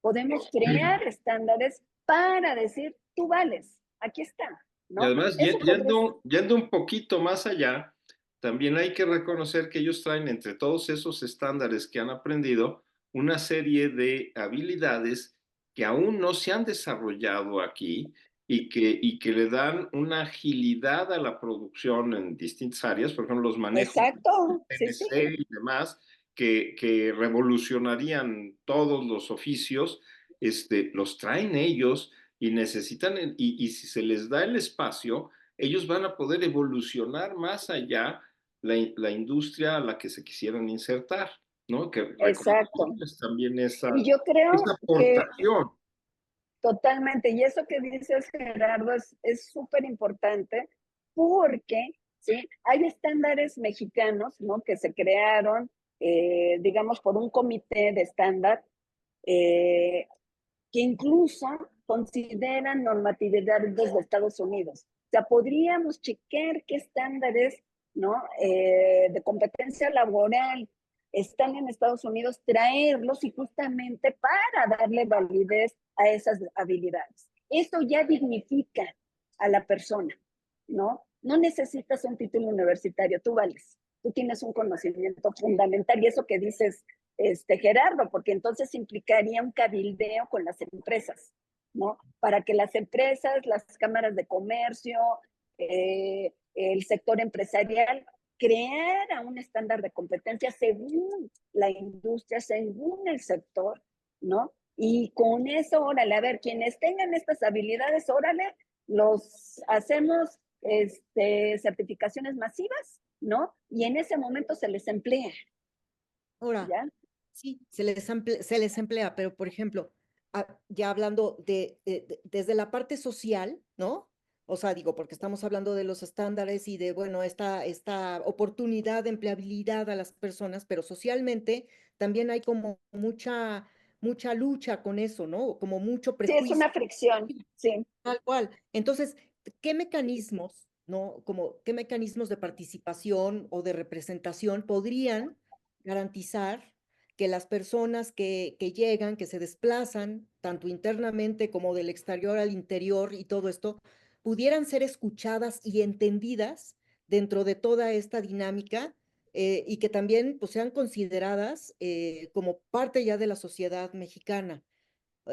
podemos crear estándares para decir, tú vales, aquí está, Y ¿no? además, Eso podría ser. yendo un poquito más allá, también hay que reconocer que ellos traen entre todos esos estándares que han aprendido una serie de habilidades que aún no se han desarrollado aquí y que le dan una agilidad a la producción en distintas áreas, por ejemplo, los manejos del Exacto, sí, sí, PNC y demás, que revolucionarían todos los oficios, los traen ellos y necesitan, y si se les da el espacio, ellos van a poder evolucionar más allá la industria a la que se quisieran insertar, ¿no? Que exacto. reconocerles también Y yo esa creo que aportación. totalmente, y eso que dices, Gerardo, es súper importante porque ¿sí? Hay estándares mexicanos, ¿no? Que se crearon, digamos, por un comité de estándar, que incluso consideran normatividad desde Estados Unidos. O sea, podríamos chequear qué estándares, ¿no? De competencia laboral están en Estados Unidos, traerlos y justamente para darle validez a esas habilidades. Esto ya dignifica a la persona, ¿no? No necesitas un título universitario, tú vales, tú tienes un conocimiento fundamental y eso que dices, Gerardo, porque entonces implicaría un cabildeo con las empresas, ¿no? Para que las empresas, las cámaras de comercio, el sector empresarial creara un estándar de competencia según la industria, según el sector, ¿no? Y con eso, órale, a ver, quienes tengan estas habilidades, órale, los hacemos certificaciones masivas, ¿no? Y en ese momento se les emplea, Ahora, ¿ya? sí, se les emplea, pero por ejemplo, ya hablando desde la parte social, ¿no? O sea, digo, porque estamos hablando de los estándares y de, bueno, esta oportunidad de empleabilidad a las personas, pero socialmente también hay como mucha lucha con eso, ¿no? Como mucho Sí, es prejuicio. una fricción, sí. Tal cual. Entonces, ¿qué mecanismos, no? Como, ¿qué mecanismos de participación o de representación podrían garantizar que las personas que llegan, que se desplazan, tanto internamente como del exterior al interior y todo esto, pudieran ser escuchadas y entendidas dentro de toda esta dinámica y que también pues, sean consideradas como parte ya de la sociedad mexicana?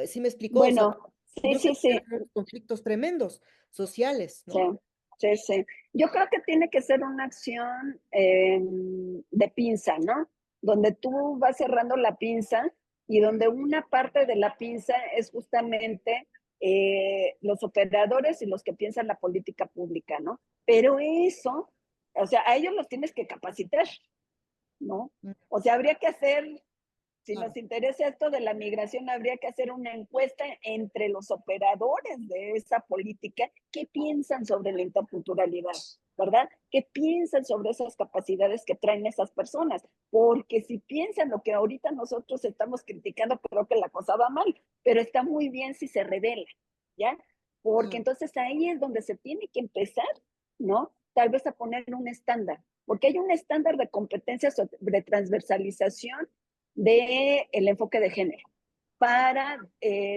¿Sí me explicó? O sea, Bueno, sí, yo sé sí, que sí, hay conflictos tremendos sociales, sí, ¿no? sí, sí. Yo creo que tiene que ser una acción de pinza, ¿no? Donde tú vas cerrando la pinza y donde una parte de la pinza es justamente los operadores y los que piensan la política pública, ¿no? Pero eso, o sea, a ellos los tienes que capacitar, ¿no? Mm, O sea, habría que hacer, si nos claro, interesa esto de la migración, habría que hacer una encuesta entre los operadores de esa política. ¿Qué piensan sobre la interculturalidad? ¿Verdad? ¿Qué piensan sobre esas capacidades que traen esas personas? Porque si piensan lo que ahorita nosotros estamos criticando, creo que la cosa va mal, pero está muy bien si se revela, ¿ya? Porque claro, entonces ahí es donde se tiene que empezar, ¿no? Tal vez a poner un estándar, porque hay un estándar de competencia sobre transversalización del enfoque de género para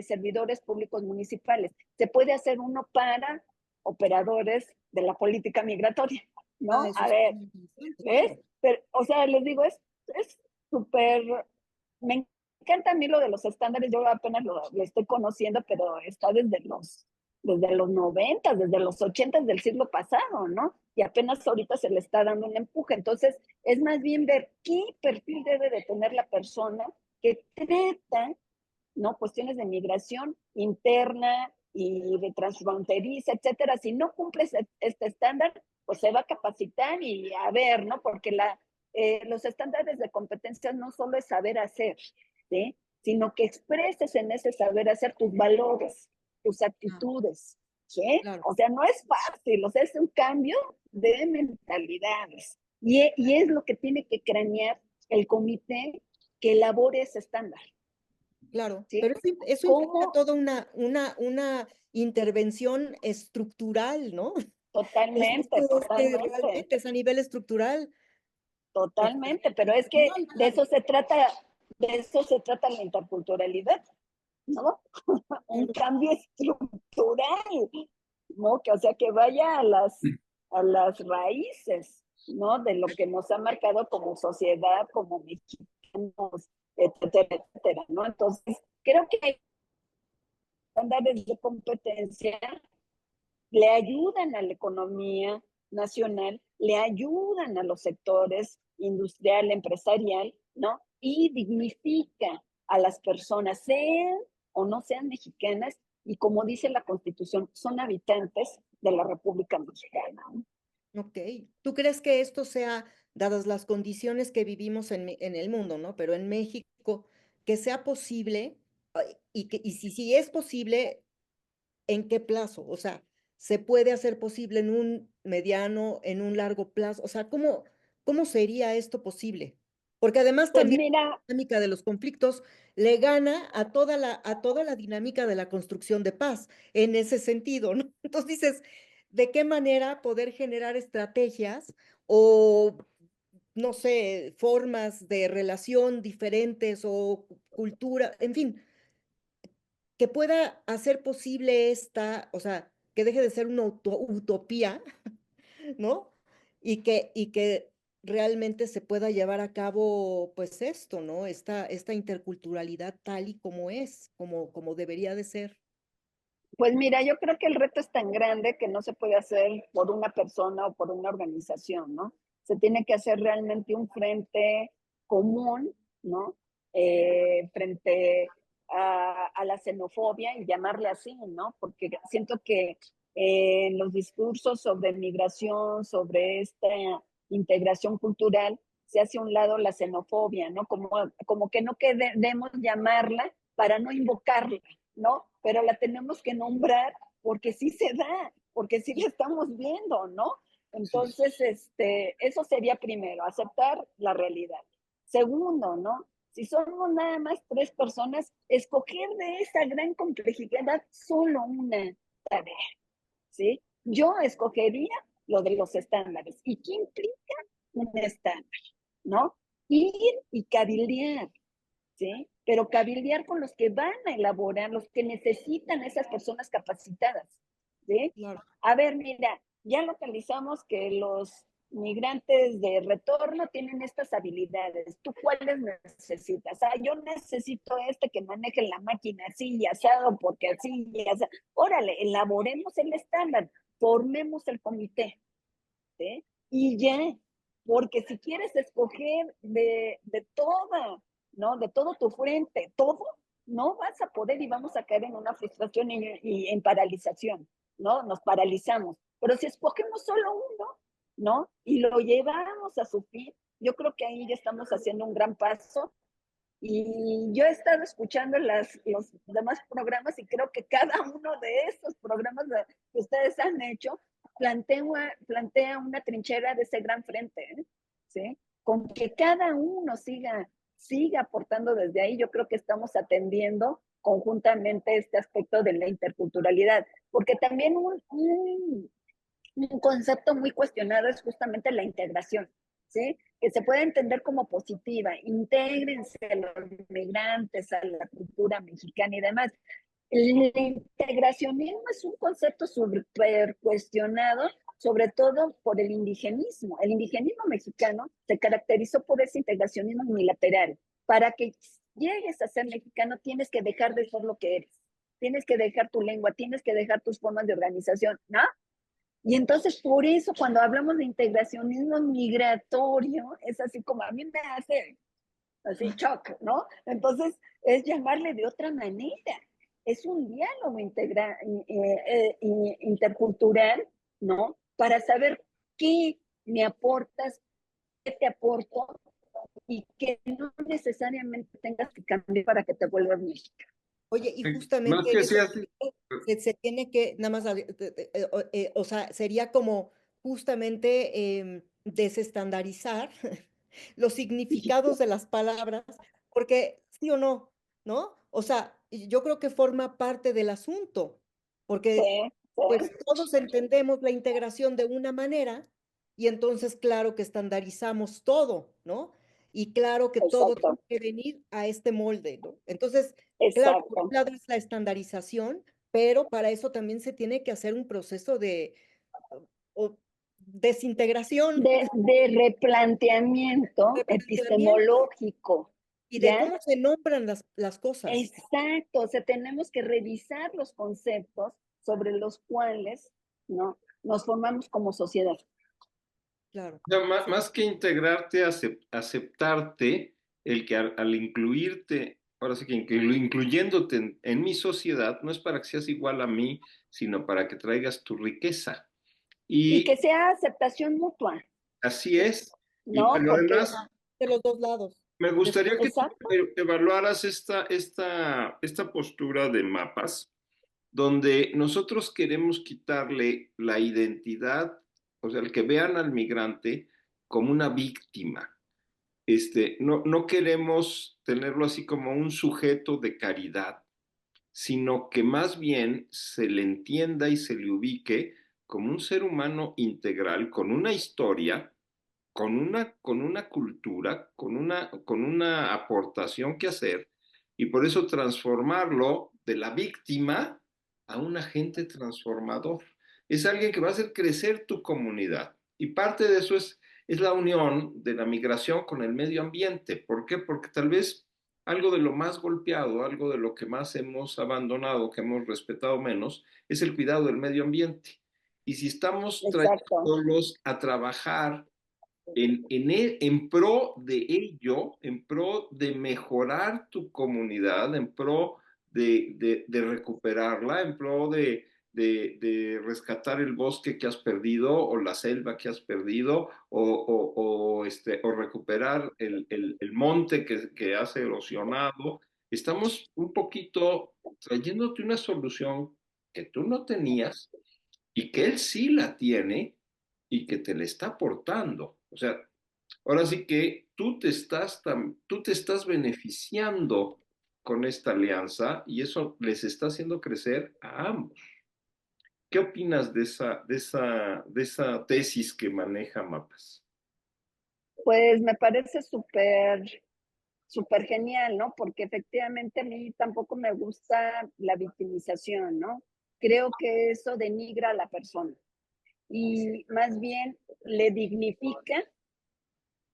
servidores públicos municipales. Se puede hacer uno para operadores de la política migratoria, ¿no? eso A es ver, muy interesante, ¿ves? claro. Pero, o sea, les digo, es súper, me encanta a mí lo de los estándares, yo apenas lo estoy conociendo, pero está desde los 90, desde los 80 del siglo pasado, ¿no? Y apenas ahorita se le está dando un empuje. Entonces, es más bien ver qué perfil debe de tener la persona que trata, ¿no? Cuestiones de migración interna y de transfronteriza, etcétera. Si no cumples este estándar, pues se va a capacitar y a ver, ¿no? Porque los estándares de competencia no solo es saber hacer, ¿sí? Sino que expreses en ese saber hacer tus valores, tus Ah, actitudes, ¿sí? claro, O sea, no es fácil, o sea, es un cambio de mentalidades. Y es lo que tiene que cranear el comité que elabore ese estándar, claro. ¿sí? Pero eso implica ¿Cómo? toda una intervención estructural, ¿no? Totalmente, Esto es que totalmente, realmente es a nivel estructural, totalmente, pero es que institucional, de eso se trata la interculturalidad, ¿no? Un claro. cambio estructural, ¿no? Que, o sea, que vaya a las raíces, ¿no? De lo que nos ha marcado como sociedad, como mexicanos, etcétera, etcétera, ¿no? Entonces, creo que hay estándares de competencia le ayudan a la economía nacional, le ayudan a los sectores industrial, empresarial, ¿no? Y dignifica a las personas, sean o no sean mexicanas, y como dice la Constitución, son habitantes de la República Mexicana. Ok. ¿Tú crees que esto sea, dadas las condiciones que vivimos en el mundo, ¿no? Pero en México, que sea posible, y si es posible, ¿en qué plazo? O sea, se puede hacer posible en un mediano, en un largo plazo? O sea, ¿cómo sería esto posible? Porque además Pues también mira, la dinámica de los conflictos le gana a toda la dinámica de la construcción de paz, en ese sentido, ¿no? Entonces dices, ¿de qué manera poder generar estrategias o, no sé, formas de relación diferentes o cultura, en fin, que pueda hacer posible o sea, que deje de ser una utopía, ¿no? Y que realmente se pueda llevar a cabo, pues esto, ¿no? Esta interculturalidad tal y como es, como debería de ser. pues mira, yo creo que el reto es tan grande que no se puede hacer por una persona o por una organización, ¿no? Se tiene que hacer realmente un frente común, ¿no? Frente a la xenofobia y llamarle así, ¿no? Porque siento que los discursos sobre migración, sobre esta integración cultural, se hace a un lado la xenofobia, ¿no? Como que no queremos llamarla para no invocarla, ¿no? Pero la tenemos que nombrar porque sí se da, porque sí la estamos viendo, ¿no? Sí, Entonces, eso sería primero, aceptar la realidad. Segundo, ¿no? Si somos nada más 3 personas, escoger de esa gran complejidad solo una tarea, ¿sí? Yo escogería lo de los estándares. ¿Y qué implica un estándar? ¿No? Ir y cabildear, ¿sí? Pero cabildear con los que van a elaborar, los que necesitan esas personas capacitadas, ¿sí? Claro. A ver, mira, ya localizamos que los migrantes de retorno tienen estas habilidades. ¿Tú cuáles necesitas? Ah, yo necesito que maneje la máquina así y asado, porque así y asado. Órale, elaboremos el estándar, formemos el comité, ¿sí? Y ya, porque si quieres escoger de toda, ¿no? De todo tu frente, todo, no vas a poder y vamos a caer en una frustración y en paralización, ¿no? Nos paralizamos. Pero si escogemos solo uno, ¿no? Y lo llevamos a su fin, yo creo que ahí ya estamos haciendo un gran paso. Y yo he estado escuchando los demás programas y creo que cada uno de estos programas que ustedes han hecho plantea una trinchera de ese gran frente, ¿eh? ¿Sí? Con que cada uno siga aportando desde ahí, yo creo que estamos atendiendo conjuntamente este aspecto de la interculturalidad, porque también un concepto muy cuestionado es justamente la integración, ¿sí? Que se puede entender como positiva, intégrense a los migrantes, a la cultura mexicana y demás. El integracionismo es un concepto súper cuestionado, sobre todo por el indigenismo. El indigenismo mexicano se caracterizó por ese integracionismo unilateral. Para que llegues a ser mexicano tienes que dejar de ser lo que eres, tienes que dejar tu lengua, tienes que dejar tus formas de organización, ¿no? Y entonces, por eso, cuando hablamos de integracionismo migratorio, es así como a mí me hace así shock, ¿no? Entonces, es llamarle de otra manera. Es un diálogo intercultural, ¿no? Para saber qué me aportas, qué te aporto y que no necesariamente tengas que cambiar para que te vuelvas mexicano. Oye, y más justamente en que ese sea así. sentido, se tiene que, nada más, o sea, sería como justamente desestandarizar los significados de las palabras, porque sí o no, ¿no? O sea, y yo creo que forma parte del asunto, porque Sí, pues sí, todos entendemos la integración de una manera y entonces claro que estandarizamos todo, ¿no? Y claro que todo tiene exacto, que venir a este molde, ¿no? Entonces, claro, por un exacto. lado es la estandarización, pero para eso también se tiene que hacer un proceso de o desintegración, De replanteamiento replanteamiento epistemológico, y de ¿ya? cómo se nombran las cosas. Exacto, o sea, tenemos que revisar los conceptos sobre los cuales, ¿no? Nos formamos como sociedad. Claro, O sea, más que integrarte, aceptarte, el que al incluirte, ahora sí que incluyéndote en mi sociedad, no es para que seas igual a mí, sino para que traigas tu riqueza. Y que Y sea aceptación mutua, así es. Y ¿no? pero Porque, además, de los dos lados. me gustaría que tú exacto, evaluaras esta postura de mapas, donde nosotros queremos quitarle la identidad, o sea, el que vean al migrante como una víctima. No queremos tenerlo así como un sujeto de caridad, sino que más bien se le entienda y se le ubique como un ser humano integral, con una historia, con una cultura, con una aportación que hacer, y por eso transformarlo de la víctima a un agente transformador. Es alguien que va a hacer crecer tu comunidad. Y parte de eso es la unión de la migración con el medio ambiente. ¿Por qué? Porque tal vez algo de lo más golpeado, algo de lo que más hemos abandonado, que hemos respetado menos, es el cuidado del medio ambiente. Y si estamos Exacto. trayéndolos a trabajar en pro de ello, en pro de mejorar tu comunidad, en pro de recuperarla, en pro de rescatar el bosque que has perdido o la selva que has perdido o recuperar el monte que has erosionado. Estamos un poquito trayéndote una solución que tú no tenías y que él sí la tiene y que te la está aportando. O sea, ahora sí que tú te estás beneficiando con esta alianza y eso les está haciendo crecer a ambos. ¿Qué opinas de esa tesis que maneja Mapas? Pues me parece súper genial, ¿no? Porque efectivamente a mí tampoco me gusta la victimización, ¿no? Creo que eso denigra a la persona y más bien le dignifica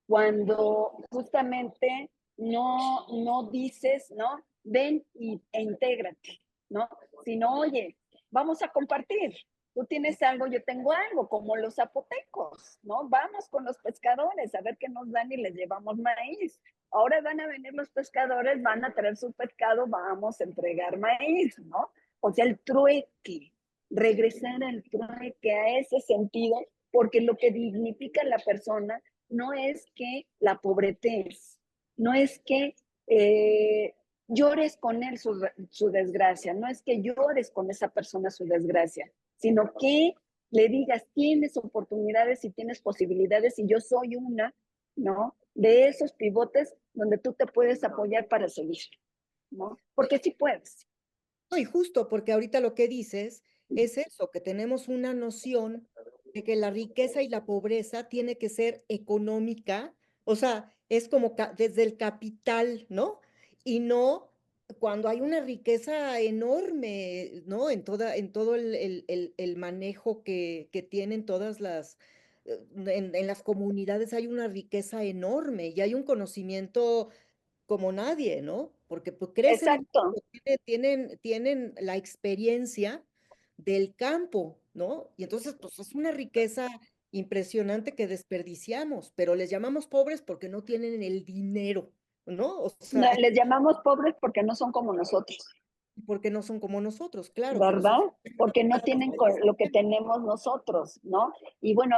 cuando justamente no dices, ¿no? Ven e intégrate, ¿no? Sino, oye, vamos a compartir. Tú tienes algo, yo tengo algo, como los zapotecos, ¿no? Vamos con los pescadores a ver qué nos dan y les llevamos maíz. Ahora van a venir los pescadores, van a traer su pescado, vamos a entregar maíz, ¿no? O sea, el trueque, regresar al trueque a ese sentido, porque lo que dignifica a la persona no es que la pobretes, no es que llores con él su desgracia, no es que llores con esa persona su desgracia, sino que le digas, tienes oportunidades y tienes posibilidades y yo soy una, ¿no? De esos pivotes donde tú te puedes apoyar para seguir, ¿no? Porque sí puedes. No, y justo porque ahorita lo que dices es eso, que tenemos una noción de que la riqueza y la pobreza tiene que ser económica, o sea, es como desde el capital, ¿no? Y no cuando hay una riqueza enorme, ¿no? En todo el manejo que tienen todas en las comunidades hay una riqueza enorme y hay un conocimiento como nadie, ¿no? Porque pues, crecen en Exacto. tienen la experiencia del campo, ¿no? Y entonces, pues es una riqueza impresionante que desperdiciamos, pero les llamamos pobres porque no tienen el dinero, ¿no? O sea, No, les llamamos pobres porque no son como nosotros. porque no son como nosotros, claro, pero ¿Verdad? son Porque no capaces tienen de lo que desarrollar tenemos nosotros, ¿no? Y bueno,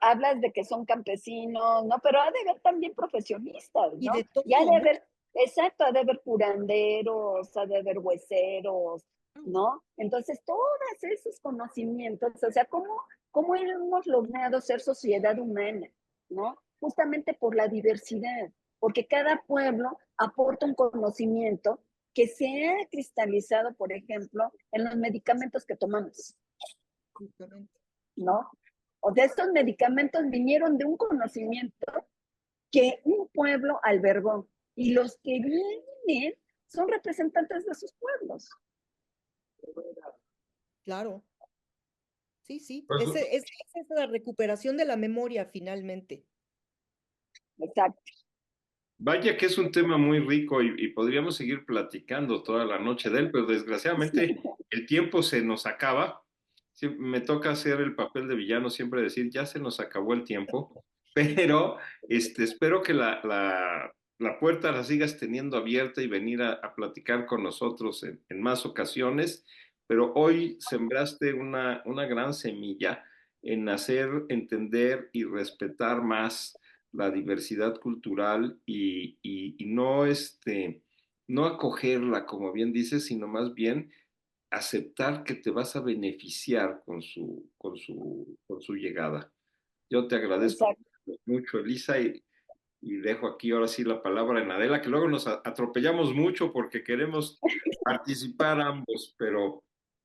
hablas de que son campesinos, ¿no? Pero ha de haber también profesionistas, y de ¿no? Y ha todo, de ¿no? haber, exacto, ha de haber curanderos, ha de haber hueseros, ¿no? Entonces, todos esos conocimientos, o sea, ¿cómo hemos logrado ser sociedad humana, ¿no? Justamente por la diversidad, porque cada pueblo aporta un conocimiento que se ha cristalizado, por ejemplo, en los medicamentos que tomamos, Justamente. ¿no? O sea, estos medicamentos vinieron de un conocimiento que un pueblo albergó y los que vienen son representantes de sus pueblos. Claro, sí, sí, Pues, esa es la recuperación de la memoria finalmente. Exacto. vaya que es un tema muy rico y podríamos seguir platicando toda la noche de él, pero desgraciadamente el tiempo se nos acaba. Sí, me toca hacer el papel de villano, siempre decir, ya se nos acabó el tiempo, pero espero que la puerta la sigas teniendo abierta y venir a platicar con nosotros en más ocasiones, pero hoy sembraste una gran semilla en hacer entender y respetar más la diversidad cultural y no acogerla, como bien dices, sino más bien aceptar que te vas a beneficiar con su llegada. Yo te agradezco mucho, Elisa, y dejo aquí ahora sí la palabra en Adela, que luego nos atropellamos mucho porque queremos participar ambos, pero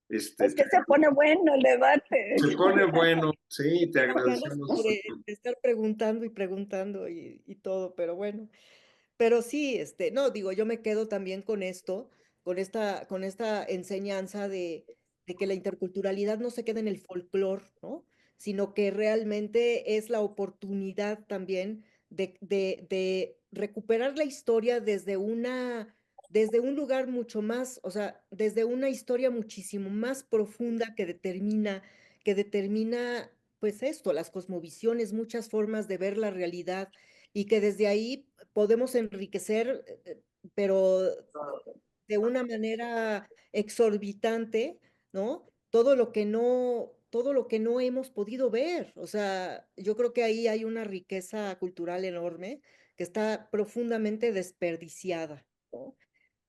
Es que se pone bueno el debate. se pone bueno, sí, te Tengo ganas agradecemos. de estar preguntando y preguntando y todo, pero bueno. Pero sí, no, digo, yo me quedo también con esto, con esta enseñanza de que la interculturalidad no se queda en el folclore, ¿no? Sino que realmente es la oportunidad también de recuperar la historia desde un lugar mucho más, o sea, desde una historia muchísimo más profunda que determina, pues esto, las cosmovisiones, muchas formas de ver la realidad y que desde ahí podemos enriquecer, pero de una manera exorbitante, ¿no? Todo lo que no hemos podido ver. O sea, yo creo que ahí hay una riqueza cultural enorme que está profundamente desperdiciada, ¿no?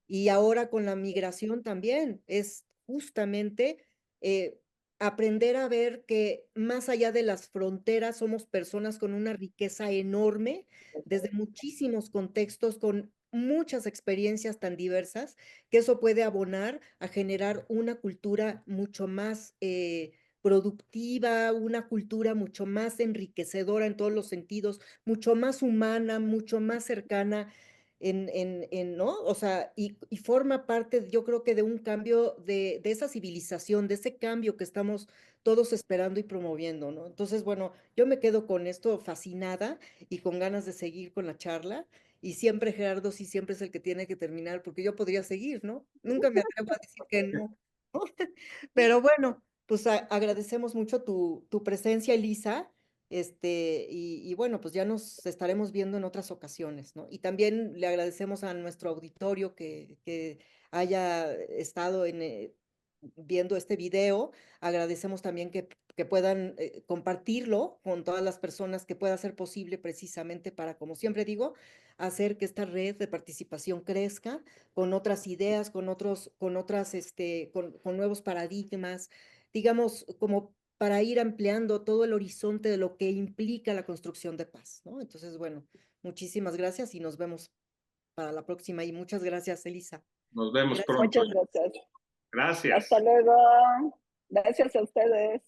Y ahora con la migración también es justamente eh, aprender a ver que más allá de las fronteras somos personas con una riqueza enorme, desde muchísimos contextos, con muchas experiencias tan diversas, que eso puede abonar a generar una cultura mucho más productiva, una cultura mucho más enriquecedora en todos los sentidos, mucho más humana, mucho más cercana ¿no? O sea, y forma parte, yo creo que de un cambio de esa civilización, de ese cambio que estamos todos esperando y promoviendo, ¿no? Entonces, bueno, yo me quedo con esto fascinada y con ganas de seguir con la charla. Y siempre Gerardo sí siempre es el que tiene que terminar, porque yo podría seguir, ¿no? Nunca me atrevo a decir que no, ¿no? Pero bueno, pues agradecemos mucho tu presencia, Elisa. Y bueno, pues ya nos estaremos viendo en otras ocasiones, ¿no? Y también le agradecemos a nuestro auditorio que haya estado viendo este video. Agradecemos también que puedan compartirlo con todas las personas que pueda ser posible precisamente para, como siempre digo, hacer que esta red de participación crezca con otras ideas, con nuevos paradigmas, digamos, como para ir ampliando todo el horizonte de lo que implica la construcción de paz, ¿no? Entonces, bueno, muchísimas gracias y nos vemos para la próxima. Y muchas gracias, Elisa. Nos vemos Gracias. pronto. Muchas gracias. Gracias. Hasta luego. Gracias a ustedes.